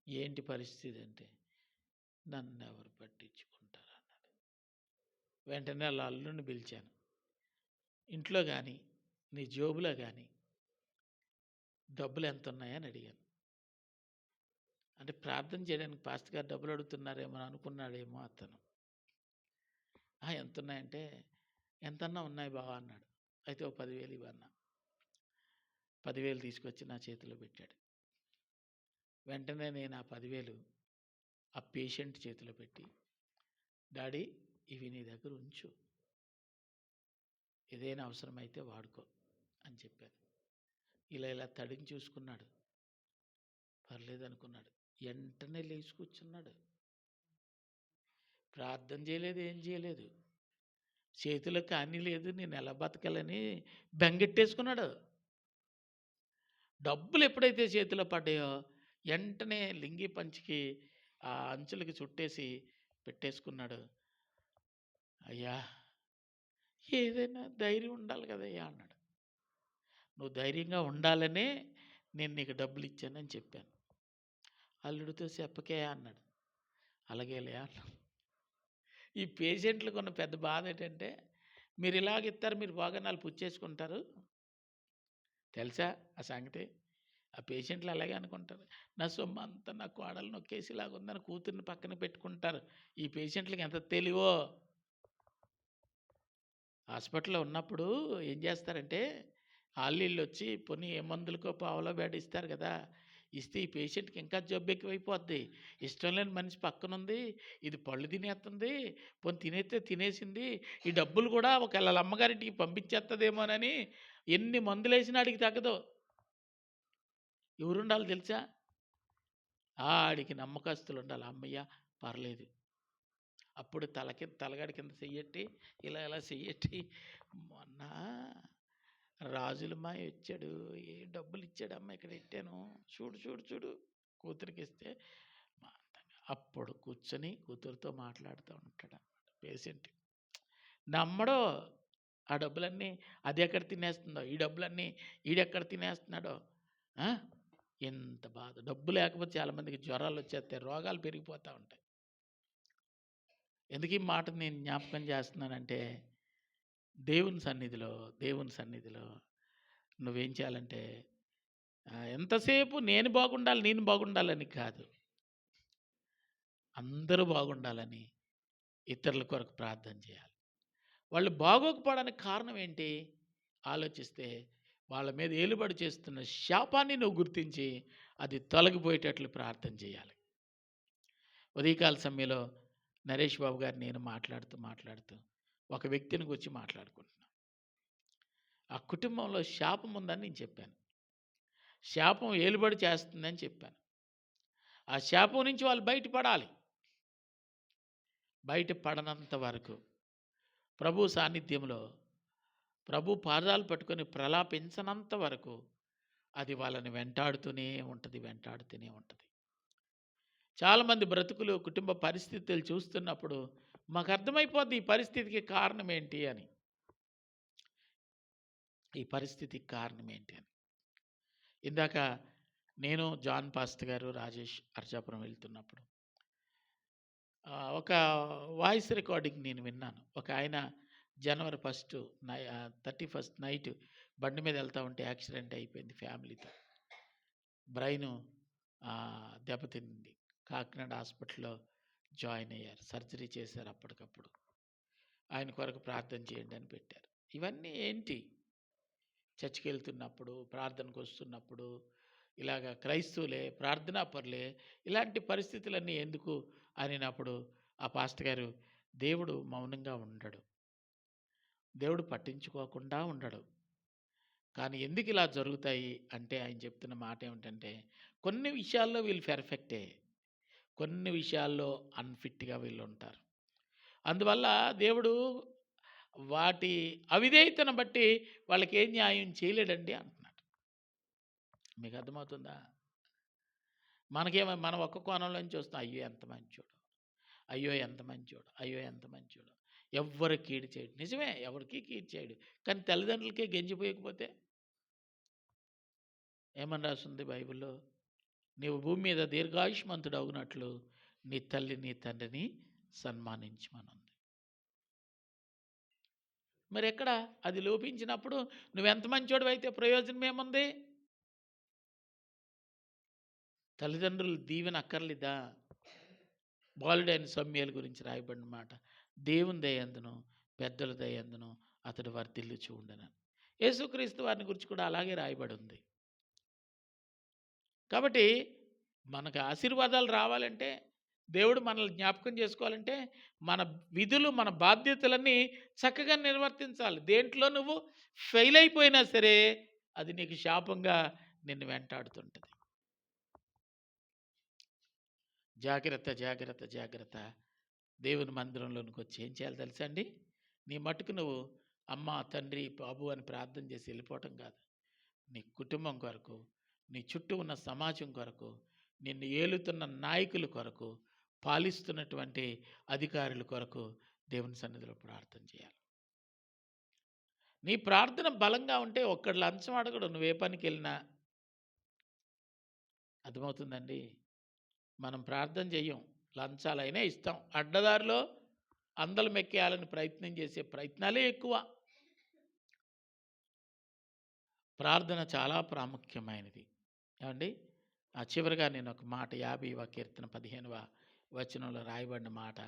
A: ఏంటి పరిస్థితి అంటే, నన్నెవరు పట్టించుకుంటారు అన్నాడు. వెంటనే వాళ్ళ అల్లుడిని పిలిచాను. ఇంట్లో కానీ నీ జోబులో కానీ డబ్బులు ఎంత ఉన్నాయని అడిగాను. అంటే ప్రార్థన చేయడానికి పాస్టర్ గారు డబ్బులు అడుగుతున్నారేమో అనుకున్నాడేమో అతను. ఎంత ఉన్నాయంటే, ఎంతన్నా ఉన్నాయి బావ అన్నాడు. అయితే ఓ 10,000 ఇవ్వన్నా. 10,000 తీసుకొచ్చి నా చేతిలో పెట్టాడు. వెంటనే నేను ఆ 10,000 ఆ పేషెంట్ చేతిలో పెట్టి, డాడీ ఇవి నీ దగ్గర ఉంచు, ఏదైనా అవసరమైతే వాడుకో అని చెప్పాను. ఇలా తడిని చూసుకున్నాడు. పర్లేదు అనుకున్నాడు. వెంటనే లేచి కూర్చున్నాడు. ప్రార్థన చేయలేదు, ఏం చేయలేదు. చేతిలో కానీ లేదు, నేను ఎలా బతకాలని బెంగెట్టేసుకున్నాడు. డబ్బులు ఎప్పుడైతే చేతిలో పడ్డాయో వెంటనే లింగి పంచికి ఆ అంచులకి చుట్టేసి పెట్టేసుకున్నాడు. అయ్యా ఏదైనా ధైర్యం ఉండాలి కదయ్యా అన్నాడు. నువ్వు ధైర్యంగా ఉండాలనే నేను నీకు డబ్బులు ఇచ్చానని చెప్పాను. అల్లుడితో చెప్పకే అన్నాడు. అలాగేలే అన్నాడు. ఈ పేషెంట్లకు ఉన్న పెద్ద బాధ ఏంటంటే, మీరు ఇలాగిస్తారు, మీరు వాగనాలు పుచ్చేసుకుంటారు. తెలుసా ఆ సంగతి? ఆ పేషెంట్లు అలాగే అనుకుంటారు. నా సొమ్ము అంతా నా కోడలు నొక్కేసి ఇలాగుందని కూతుర్ని పక్కన పెట్టుకుంటారు. ఈ పేషెంట్లకి ఎంత తెలివో. హాస్పిటల్లో ఉన్నప్పుడు ఏం చేస్తారంటే, ఆళ్ళీళ్ళు వచ్చి పోనీ ఏ మందులకో పావలో బేడ ఇస్తారు కదా! ఇస్తే ఈ పేషెంట్కి ఇంకా జబ్బు ఎక్కువైపోద్ది. ఇష్టం లేని మనిషి పక్కనుంది, ఇది పళ్ళు తినేస్తుంది, పోనీ తినేస్తే తినేసింది, ఈ డబ్బులు కూడా ఒకవేళ వాళ్ళ అమ్మగారింటికి పంపించేస్తుందేమోనని ఎన్ని మందులేసినా ఆడికి తగ్గదు. ఎవరుండాలి తెలుసా? ఆడికి నమ్మకస్తులు ఉండాలి. అమ్మయ్య పర్లేదు. అప్పుడు తలగాడి కింద చెయ్యట్టి ఇలా చెయ్యట్టి, మొన్న రాజుల మాయ వచ్చాడు, ఏ డబ్బులు ఇచ్చాడు, అమ్మ ఇక్కడ పెట్టాను, చూడు చూడు చూడు కూతురికి ఇస్తే అప్పుడు కూర్చొని కూతురుతో మాట్లాడుతూ ఉంటాడు అన్నమాట పేషెంట్. నమ్మడో ఆ డబ్బులన్నీ అది ఎక్కడ తినేస్తుందో, ఈ డబ్బులన్నీ ఈడెక్కడ తినేస్తున్నాడో. ఎంత బాధ. డబ్బు లేకపోతే చాలామందికి జ్వరాలు వచ్చేస్తాయి, రోగాలు పెరిగిపోతూ ఉంటాయి. ఎందుకు ఈ మాట నేను జ్ఞాపకం చేస్తున్నానంటే, దేవుని సన్నిధిలో నువ్వేం చేయాలంటే, ఎంతసేపు నేను బాగుండాలని కాదు, అందరూ బాగుండాలని ఇతరుల కొరకు ప్రార్థన చేయాలి. వాళ్ళు బాగోకపోవడానికి కారణం ఏంటి ఆలోచిస్తే, వాళ్ళ మీద ఏలుబడి చేస్తున్న శాపాన్ని నువ్వు గుర్తించి అది తొలగిపోయేటట్లు ప్రార్థన చేయాలి. ఉదయకాల సమయంలో నరేష్ బాబు గారు నేను మాట్లాడుతూ ఒక వ్యక్తిని గురించి మాట్లాడుకుంటున్నాను. ఆ కుటుంబంలో శాపం ఉందని నేను చెప్పాను. శాపం ఏలుబడి చేస్తుందని చెప్పాను. ఆ శాపం నుంచి వాళ్ళు బయటపడాలి. బయటపడనంత వరకు ప్రభు సాన్నిధ్యంలో ప్రభు పాదాలు పట్టుకొని ప్రలాపించనంత వరకు అది వాళ్ళని వెంటాడుతూనే ఉంటుంది. చాలామంది బ్రతుకులు, కుటుంబ పరిస్థితులు చూస్తున్నప్పుడు మాకు అర్థమైపోద్ది ఈ పరిస్థితికి కారణం ఏంటి అని. ఈ పరిస్థితికి కారణం ఏంటి అని. ఇందాక నేను, జాన్ పాస్టర్ గారు, రాజేష్ అర్జాపురం వెళ్తున్నప్పుడు ఒక వాయిస్ రికార్డింగ్ నేను విన్నాను. ఒక ఆయన జనవరి 31 నైట్ బండి మీద వెళ్తా ఉంటే యాక్సిడెంట్ అయిపోయింది ఫ్యామిలీతో. బ్రెయిన్ దెబ్బతింది. కాకినాడ హాస్పిటల్లో జాయిన్ అయ్యారు. సర్జరీ చేశారు అప్పటికప్పుడు. ఆయన కొరకు ప్రార్థన చేయండి అని పెట్టారు. ఇవన్నీ ఏంటి? చర్చికి వెళ్తున్నప్పుడు, ప్రార్థనకు వస్తున్నప్పుడు, ఇలాగ క్రైస్తవులే, ప్రార్థనా పరులే, ఇలాంటి పరిస్థితులన్నీ ఎందుకు అనినప్పుడు ఆ పాస్టర్ గారు, దేవుడు మౌనంగా ఉండడు, దేవుడు పట్టించుకోకుండా ఉండడు. కానీ ఎందుకు ఇలా జరుగుతాయి అంటే ఆయన చెప్తున్న మాట ఏమిటంటే, కొన్ని విషయాల్లో వీళ్ళు పెర్ఫెక్టే, కొన్ని విషయాల్లో అన్ఫిట్గా వీళ్ళు ఉంటారు. అందువల్ల దేవుడు వాటి అవిధేయతను బట్టి వాళ్ళకి ఏం న్యాయం చేయలేడండి అంటున్నాడు. మీకు అర్థమవుతుందా? మనం ఒక్క కోణంలో నుంచి చూస్తాం, అయ్యో ఎంత మంచోడు, అయ్యో ఎంత మంచోడు, అయ్యో ఎంత మంచోడు, ఎవ్వరు కీడు చేయడు. నిజమే, ఎవరికి కీడు చేయడు. కానీ తల్లిదండ్రులకే గెంజిపోయకపోతే ఏమని రాస్తుంది బైబిల్లో? నీవు భూమి మీద దీర్ఘాయుష్మంతుడు అవునట్లు నీ తల్లి నీ తండ్రిని సన్మానించమనుంది. మరి ఎక్కడ అది లోపించినప్పుడు నువ్వెంత మంచోడు అయితే ప్రయోజనం ఏముంది? తల్లిదండ్రులు దీవెన అక్కర్లేదా? బాలుడైన సమూయేలు గురించి రాయబడిన మాట, దేవుని దయందును పెద్దల దయందును అతడు వర్ధిల్లుచు ఉండెను. యేసుక్రీస్తు వారిని గురించి కూడా అలాగే రాయబడి ఉంది. కాబట్టి మనకు ఆశీర్వాదాలు రావాలంటే, దేవుడు మనల్ని జ్ఞాపకం చేసుకోవాలంటే, మన విధులు, మన బాధ్యతలన్నీ చక్కగా నిర్వర్తించాలి. దేంట్లో నువ్వు ఫెయిల్ అయిపోయినా సరే అది నీకు శాపంగా నిన్ను వెంటాడుతుంటుంది. జాగ్రత్త, జాగ్రత్త, జాగ్రత్త. దేవుని మందిరంలోనికి వచ్చి ఏం చేయాలి తెలుసా అండి? నీ మట్టుకు నువ్వు అమ్మ, తండ్రి, బాబు అని ప్రార్థన చేసి వెళ్ళిపోవటం కాదు. నీ కుటుంబం కొరకు, నీ చుట్టూ ఉన్న సమాజం కొరకు, నిన్ను ఏలుతున్న నాయకుల కొరకు, పాలిస్తున్నటువంటి అధికారుల కొరకు దేవుని సన్నిధిలో ప్రార్థన చేయాలి. నీ ప్రార్థన బలంగా ఉంటే ఒక్కడు లంచం అడగడు, నువ్వే పనికి వెళ్ళినా. అర్థమవుతుందండి? మనం ప్రార్థన చెయ్యం, లంచాలైనా ఇస్తాం. అడ్డదారిలో అందలు మెక్కేయాలని ప్రయత్నం చేసే ప్రయత్నాలే ఎక్కువ. ప్రార్థన చాలా ప్రాముఖ్యమైనది ఏమండి. చివరిగా నేను ఒక మాట 50వ కీర్తన 15వ వచనంలో రాయబడిన మాట,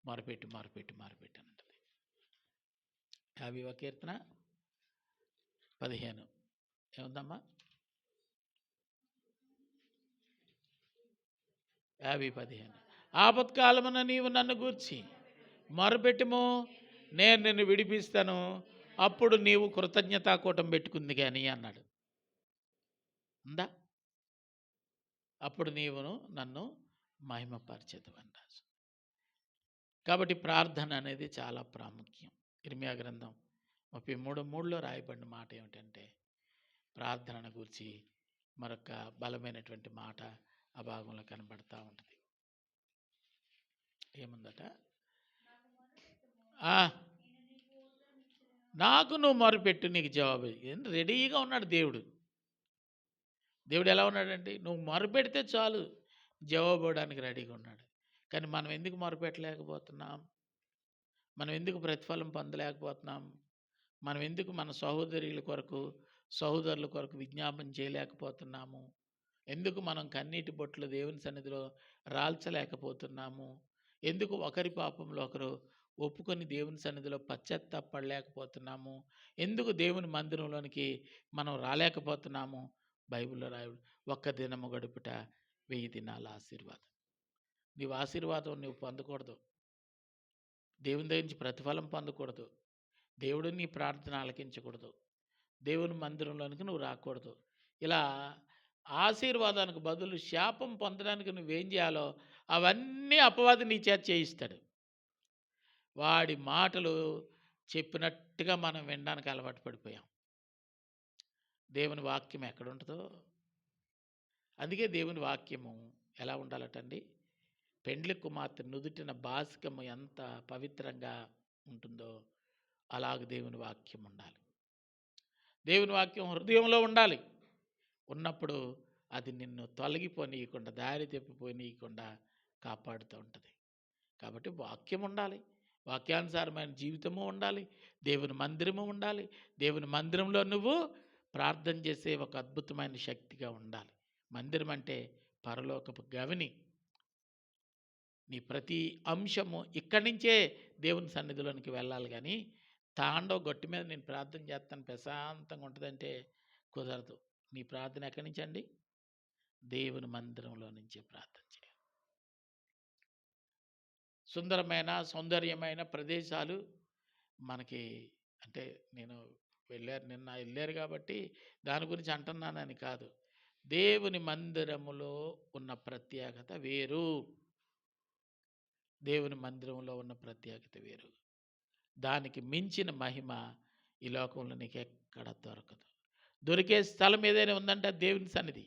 A: మొరపెట్టు మొరపెట్టు మొరపెట్టు అని ఉంటుంది. 50వ కీర్తన 15 ఏముందమ్మా? 50:15 ఆపత్కాలమున నీవు నన్ను గూర్చి మొరపెట్టుము, నేను నిన్ను విడిపిస్తాను, అప్పుడు నీవు కృతజ్ఞతాకూటం పెట్టుకుంది కానీ అన్నాడు. ఉందా? అప్పుడు నీవును నన్ను మహిమపరిచెదవని రాసు. కాబట్టి ప్రార్థన అనేది చాలా ప్రాముఖ్యం. ఇర్మియా గ్రంథం 33:3లో రాయబడిన మాట ఏమిటంటే, ప్రార్థనను గురించి మరొక బలమైనటువంటి మాట ఆ భాగంలో కనబడతా ఉంటుంది. ఏముందట? నాకు నువ్వు మొరపెట్టు, నీకు జవాబు. రెడీగా ఉన్నాడు దేవుడు. దేవుడు ఎలా ఉన్నాడండి? నువ్వు మొరపెడితే చాలు జవాబు ఇవ్వడానికి రెడీగా ఉన్నాడు. కానీ మనం ఎందుకు మొరపెట్టలేకపోతున్నాం? మనం ఎందుకు ప్రతిఫలం పొందలేకపోతున్నాం? మనం ఎందుకు మన సహోదరుల కొరకు, సహోదరుల కొరకు విజ్ఞాపన చేయలేకపోతున్నాము? ఎందుకు మనం కన్నీటి బొట్లు దేవుని సన్నిధిలో రాల్చలేకపోతున్నాము? ఎందుకు ఒకరి పాపంలో ఒకరు ఒప్పుకొని దేవుని సన్నిధిలో పశ్చాత్తాపడలేకపోతున్నాము? ఎందుకు దేవుని మందిరంలోనికి మనం రాలేకపోతున్నాము? బైబిల్లో రాయడు, ఒక్క దినము గడుపుట 1000 దినాల ఆశీర్వాదం. నీవు ఆశీర్వాదం నువ్వు పొందకూడదు, దేవుని దగ్గర నుంచి ప్రతిఫలం పొందకూడదు, దేవుడు నీ ప్రార్థన ఆలకించకూడదు, దేవుని మందిరంలోనికి నువ్వు రాకూడదు. ఇలా ఆశీర్వాదానికి బదులు శాపం పొందడానికి నువ్వేం చేయాలో అవన్నీ అపవాది నీ చేత చేయిస్తాడు. వాడి మాటలు చెప్పినట్టుగా మనం వినడానికి అలవాటు పడిపోయాం. దేవుని వాక్యం ఎక్కడుంటుందో, అందుకే దేవుని వాక్యము ఎలా ఉండాలటండి? పెండ్లి కుమార్తె నుదుటిన బాసికము ఎంత పవిత్రంగా ఉంటుందో అలాగ దేవుని వాక్యం ఉండాలి. దేవుని వాక్యం హృదయంలో ఉండాలి. ఉన్నప్పుడు అది నిన్ను తొలగిపోనీయకుండా, దారి తప్పిపోనీయకుండా కాపాడుతూ ఉంటుంది. కాబట్టి వాక్యం ఉండాలి, వాక్యానుసారమైన జీవితము ఉండాలి, దేవుని మందిరము ఉండాలి. దేవుని మందిరంలో నువ్వు ప్రార్థన చేసే ఒక అద్భుతమైన శక్తిగా ఉండాలి. మందిరం అంటే పరలోకపు గవిని. నీ ప్రతి అంశము ఇక్కడి నుంచే దేవుని సన్నిధిలోనికి వెళ్ళాలి. కానీ తాండవ గట్టు మీద నేను ప్రార్థన చేస్తాను ప్రశాంతంగా ఉంటుందంటే కుదరదు. నీ ప్రార్థన ఎక్కడి నుంచి అండి? దేవుని మందిరంలో నుంచే ప్రార్థన చేయాలి. సుందరమైన సౌందర్యమైన ప్రదేశాలు మనకి, అంటే నేను నిన్న వెళ్ళారు కాబట్టి దాని గురించి అంటున్నానని కాదు. దేవుని మందిరములో ఉన్న ప్రత్యేకత వేరు. దేవుని మందిరంలో ఉన్న ప్రత్యేకత వేరు. దానికి మించిన మహిమ ఈ లోకంలో నీకు ఎక్కడ దొరకదు. దొరికే స్థలం ఏదైనా ఉందంటే దేవుని సన్నిధి.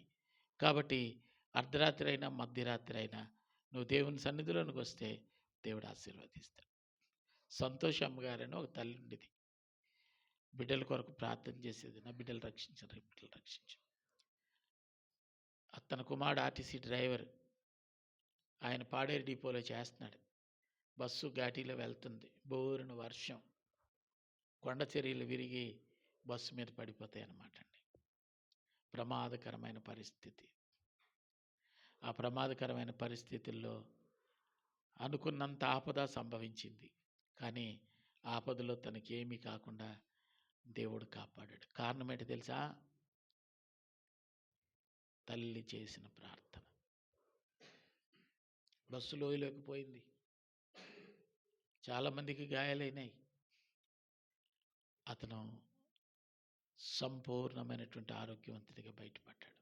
A: కాబట్టి అర్ధరాత్రి అయినా మధ్యరాత్రి అయినా నువ్వు దేవుని సన్నిధిలోనికి వస్తే దేవుడు ఆశీర్వదిస్తాడు. సంతోషమ్మ గారని ఒక తల్లి ఉండేది. బిడ్డల కొరకు ప్రార్థన చేసేది. నా బిడ్డలు రక్షించరు, బిడ్డలు రక్షించు. తన కుమారుడు ఆర్టీసీ డ్రైవర్. ఆయన పాడేరు డిపోలో చేస్తున్నాడు. బస్సు ఘాటీలో వెళ్తుంది. బోరున వర్షం, కొండ చర్యలు విరిగి బస్సు మీద పడిపోతాయి అన్నమాట అండి. ప్రమాదకరమైన పరిస్థితి. ఆ ప్రమాదకరమైన పరిస్థితుల్లో అనుకున్నంత ఆపద సంభవించింది. కానీ ఆపదలో తనకేమీ కాకుండా దేవుడు కాపాడాడు. కారణం ఏంటి తెలుసా? తల్లి చేసిన ప్రార్థన. బస్సు లోయలోకి పోయింది. చాలామందికి గాయాలైనాయి. అతను సంపూర్ణమైనటువంటి ఆరోగ్యవంతుడిగా బయటపడ్డాడు.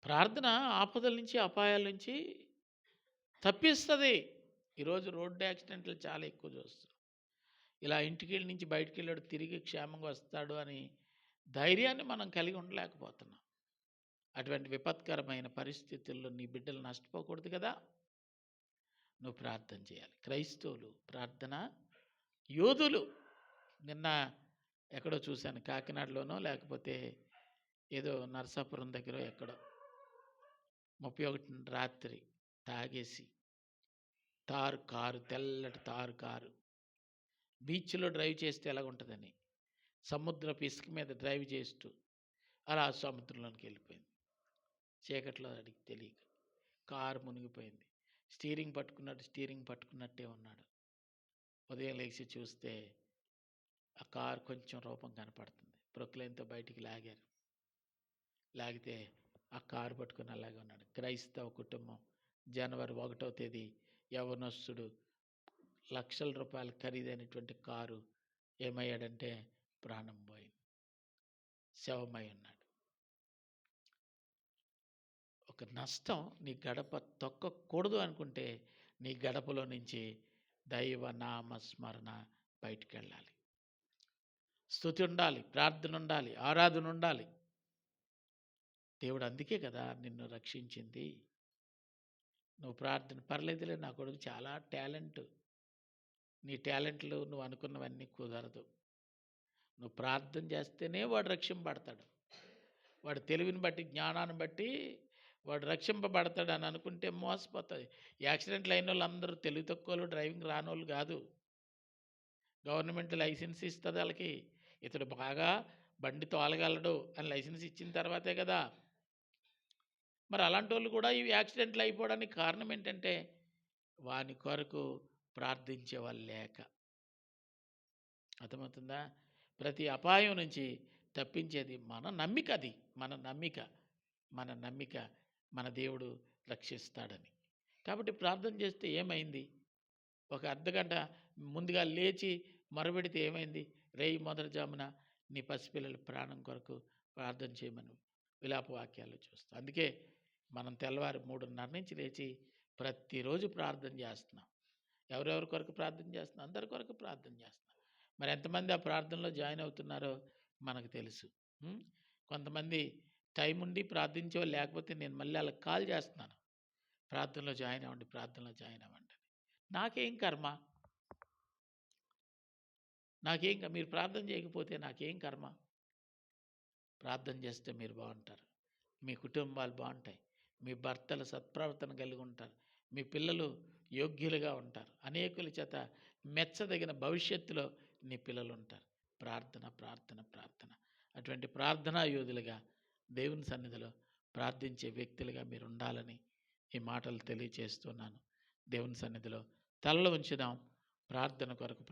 A: ప్రార్థన ఆపదల నుంచి, అపాయాల నుంచి తప్పిస్తుంది. ఈరోజు రోడ్డు యాక్సిడెంట్లు చాలా ఎక్కువ చూస్తున్నాం. ఇలా ఇంటికి నుంచి బయటికి వెళ్ళాడు, తిరిగి క్షేమంగా వస్తాడు అని ధైర్యాన్ని మనం కలిగి ఉండలేకపోతున్నాం. అటువంటి విపత్కరమైన పరిస్థితుల్లో నీ బిడ్డలు నష్టపోకూడదు కదా. నువ్వు ప్రార్థన చేయాలి. క్రైస్తవులు ప్రార్థన యోధులు. నిన్న ఎక్కడో చూశాను, కాకినాడలోనో లేకపోతే ఏదో నరసాపురం దగ్గర ఎక్కడో 31 రాత్రి తాగేసి కారు, తెల్లటి కారు బీచ్లో డ్రైవ్ చేస్తే ఎలాగుంటుందని సముద్రపు ఇసుక మీద డ్రైవ్ చేస్తూ అలా సముద్రంలోనికి వెళ్ళిపోయింది. చీకట్లో అడిగి తెలియక కారు మునిగిపోయింది. స్టీరింగ్ పట్టుకున్నట్టే ఉన్నాడు. ఉదయం లేచి చూస్తే ఆ కారు కొంచెం రూపం కనపడుతుంది. ప్రొక్లైన్తో బయటికి లాగితే ఆ కారు పట్టుకుని అలాగే ఉన్నాడు. క్రైస్తవ కుటుంబం. జనవరి 1వ తేదీ యవనస్తుడు లక్షల రూపాయలు ఖరీదైనటువంటి కారు ఏమయ్యాడంటే ప్రాణం పోయింది, శవమై ఉన్నాడు. ఒక నష్టం నీ గడప తొక్కకూడదు అనుకుంటే నీ గడపలో నుంచి దైవ నామస్మరణ బయటికి వెళ్ళాలి. స్తుతి ఉండాలి, ప్రార్థన ఉండాలి, ఆరాధన ఉండాలి. దేవుడు అందుకే కదా నిన్ను రక్షించింది. నువ్వు ప్రార్థన పర్లేదులే, నా కొడుకు చాలా టాలెంట్. నీ టాలెంట్లు నువ్వు అనుకున్నవన్నీ కుదరదు. నువ్వు ప్రార్థన చేస్తేనే వాడు రక్షింపబడతాడు. వాడు తెలివిని బట్టి, జ్ఞానాన్ని బట్టి వాడు రక్షింపబడతాడు అని అనుకుంటే మోసపోతుంది. యాక్సిడెంట్లు అయిన వాళ్ళు అందరూ తెలివి తక్కువ డ్రైవింగ్ రానోళ్ళు కాదు. గవర్నమెంట్ లైసెన్స్ ఇస్తుంది వాళ్ళకి. ఇతడు బాగా బండి తోలగలడు అని లైసెన్స్ ఇచ్చిన తర్వాతే కదా. మరి అలాంటి వాళ్ళు కూడా ఈ యాక్సిడెంట్లు అయిపోవడానికి కారణం ఏంటంటే వాని కొరకు ప్రార్థించే వాళ్ళు లేక. అర్థమవుతుందా? ప్రతి అపాయం నుంచి తప్పించేది మన నమ్మిక. అది మన నమ్మిక మన దేవుడు రక్షిస్తాడని. కాబట్టి ప్రార్థన చేస్తే ఏమైంది? ఒక అర్ధగంట ముందుగా లేచి మొరబెడితే ఏమైంది? రేయి మొదటి జామున నీ పసిపిల్లల ప్రాణం కొరకు ప్రార్థన చేయమని విలాప వాక్యాలు చూస్తాం. అందుకే మనం తెల్లవారు 3:30 నుంచి లేచి ప్రతిరోజు ప్రార్థన చేస్తున్నాం. ఎవరెవరి కొరకు ప్రార్థన చేస్తున్నాం? అందరి కొరకు ప్రార్థన చేస్తున్నాం. మరి ఎంతమంది ఆ ప్రార్థనలో జాయిన్ అవుతున్నారో మనకు తెలుసు. కొంతమంది టైం ఉండి ప్రార్థించే లేకపోతే నేను మళ్ళీ వాళ్ళకి కాల్ చేస్తున్నాను. ప్రార్థనలో జాయిన్ అవ్వండి, ప్రార్థనలో జాయిన్ అవ్వండి. నాకేం కర్మ? మీరు ప్రార్థన చేయకపోతే నాకేం కర్మ? ప్రార్థన చేస్తే మీరు బాగుంటారు, మీ కుటుంబాలు బాగుంటాయి, మీ భర్తలు సత్ప్రవర్తన కలిగి ఉంటారు, మీ పిల్లలు యోగ్యులుగా ఉంటారు, అనేకుల చేత మెచ్చదగిన భవిష్యత్తులో నీ పిల్లలు ఉంటారు. ప్రార్థన ప్రార్థన ప్రార్థన. అటువంటి ప్రార్థనా యోధులుగా దేవుని సన్నిధిలో ప్రార్థించే వ్యక్తులుగా మీరు ఉండాలని ఈ మాటలు తెలియచేస్తున్నాను. దేవుని సన్నిధిలో తలలు ఉంచుదాం, ప్రార్థన కొరకు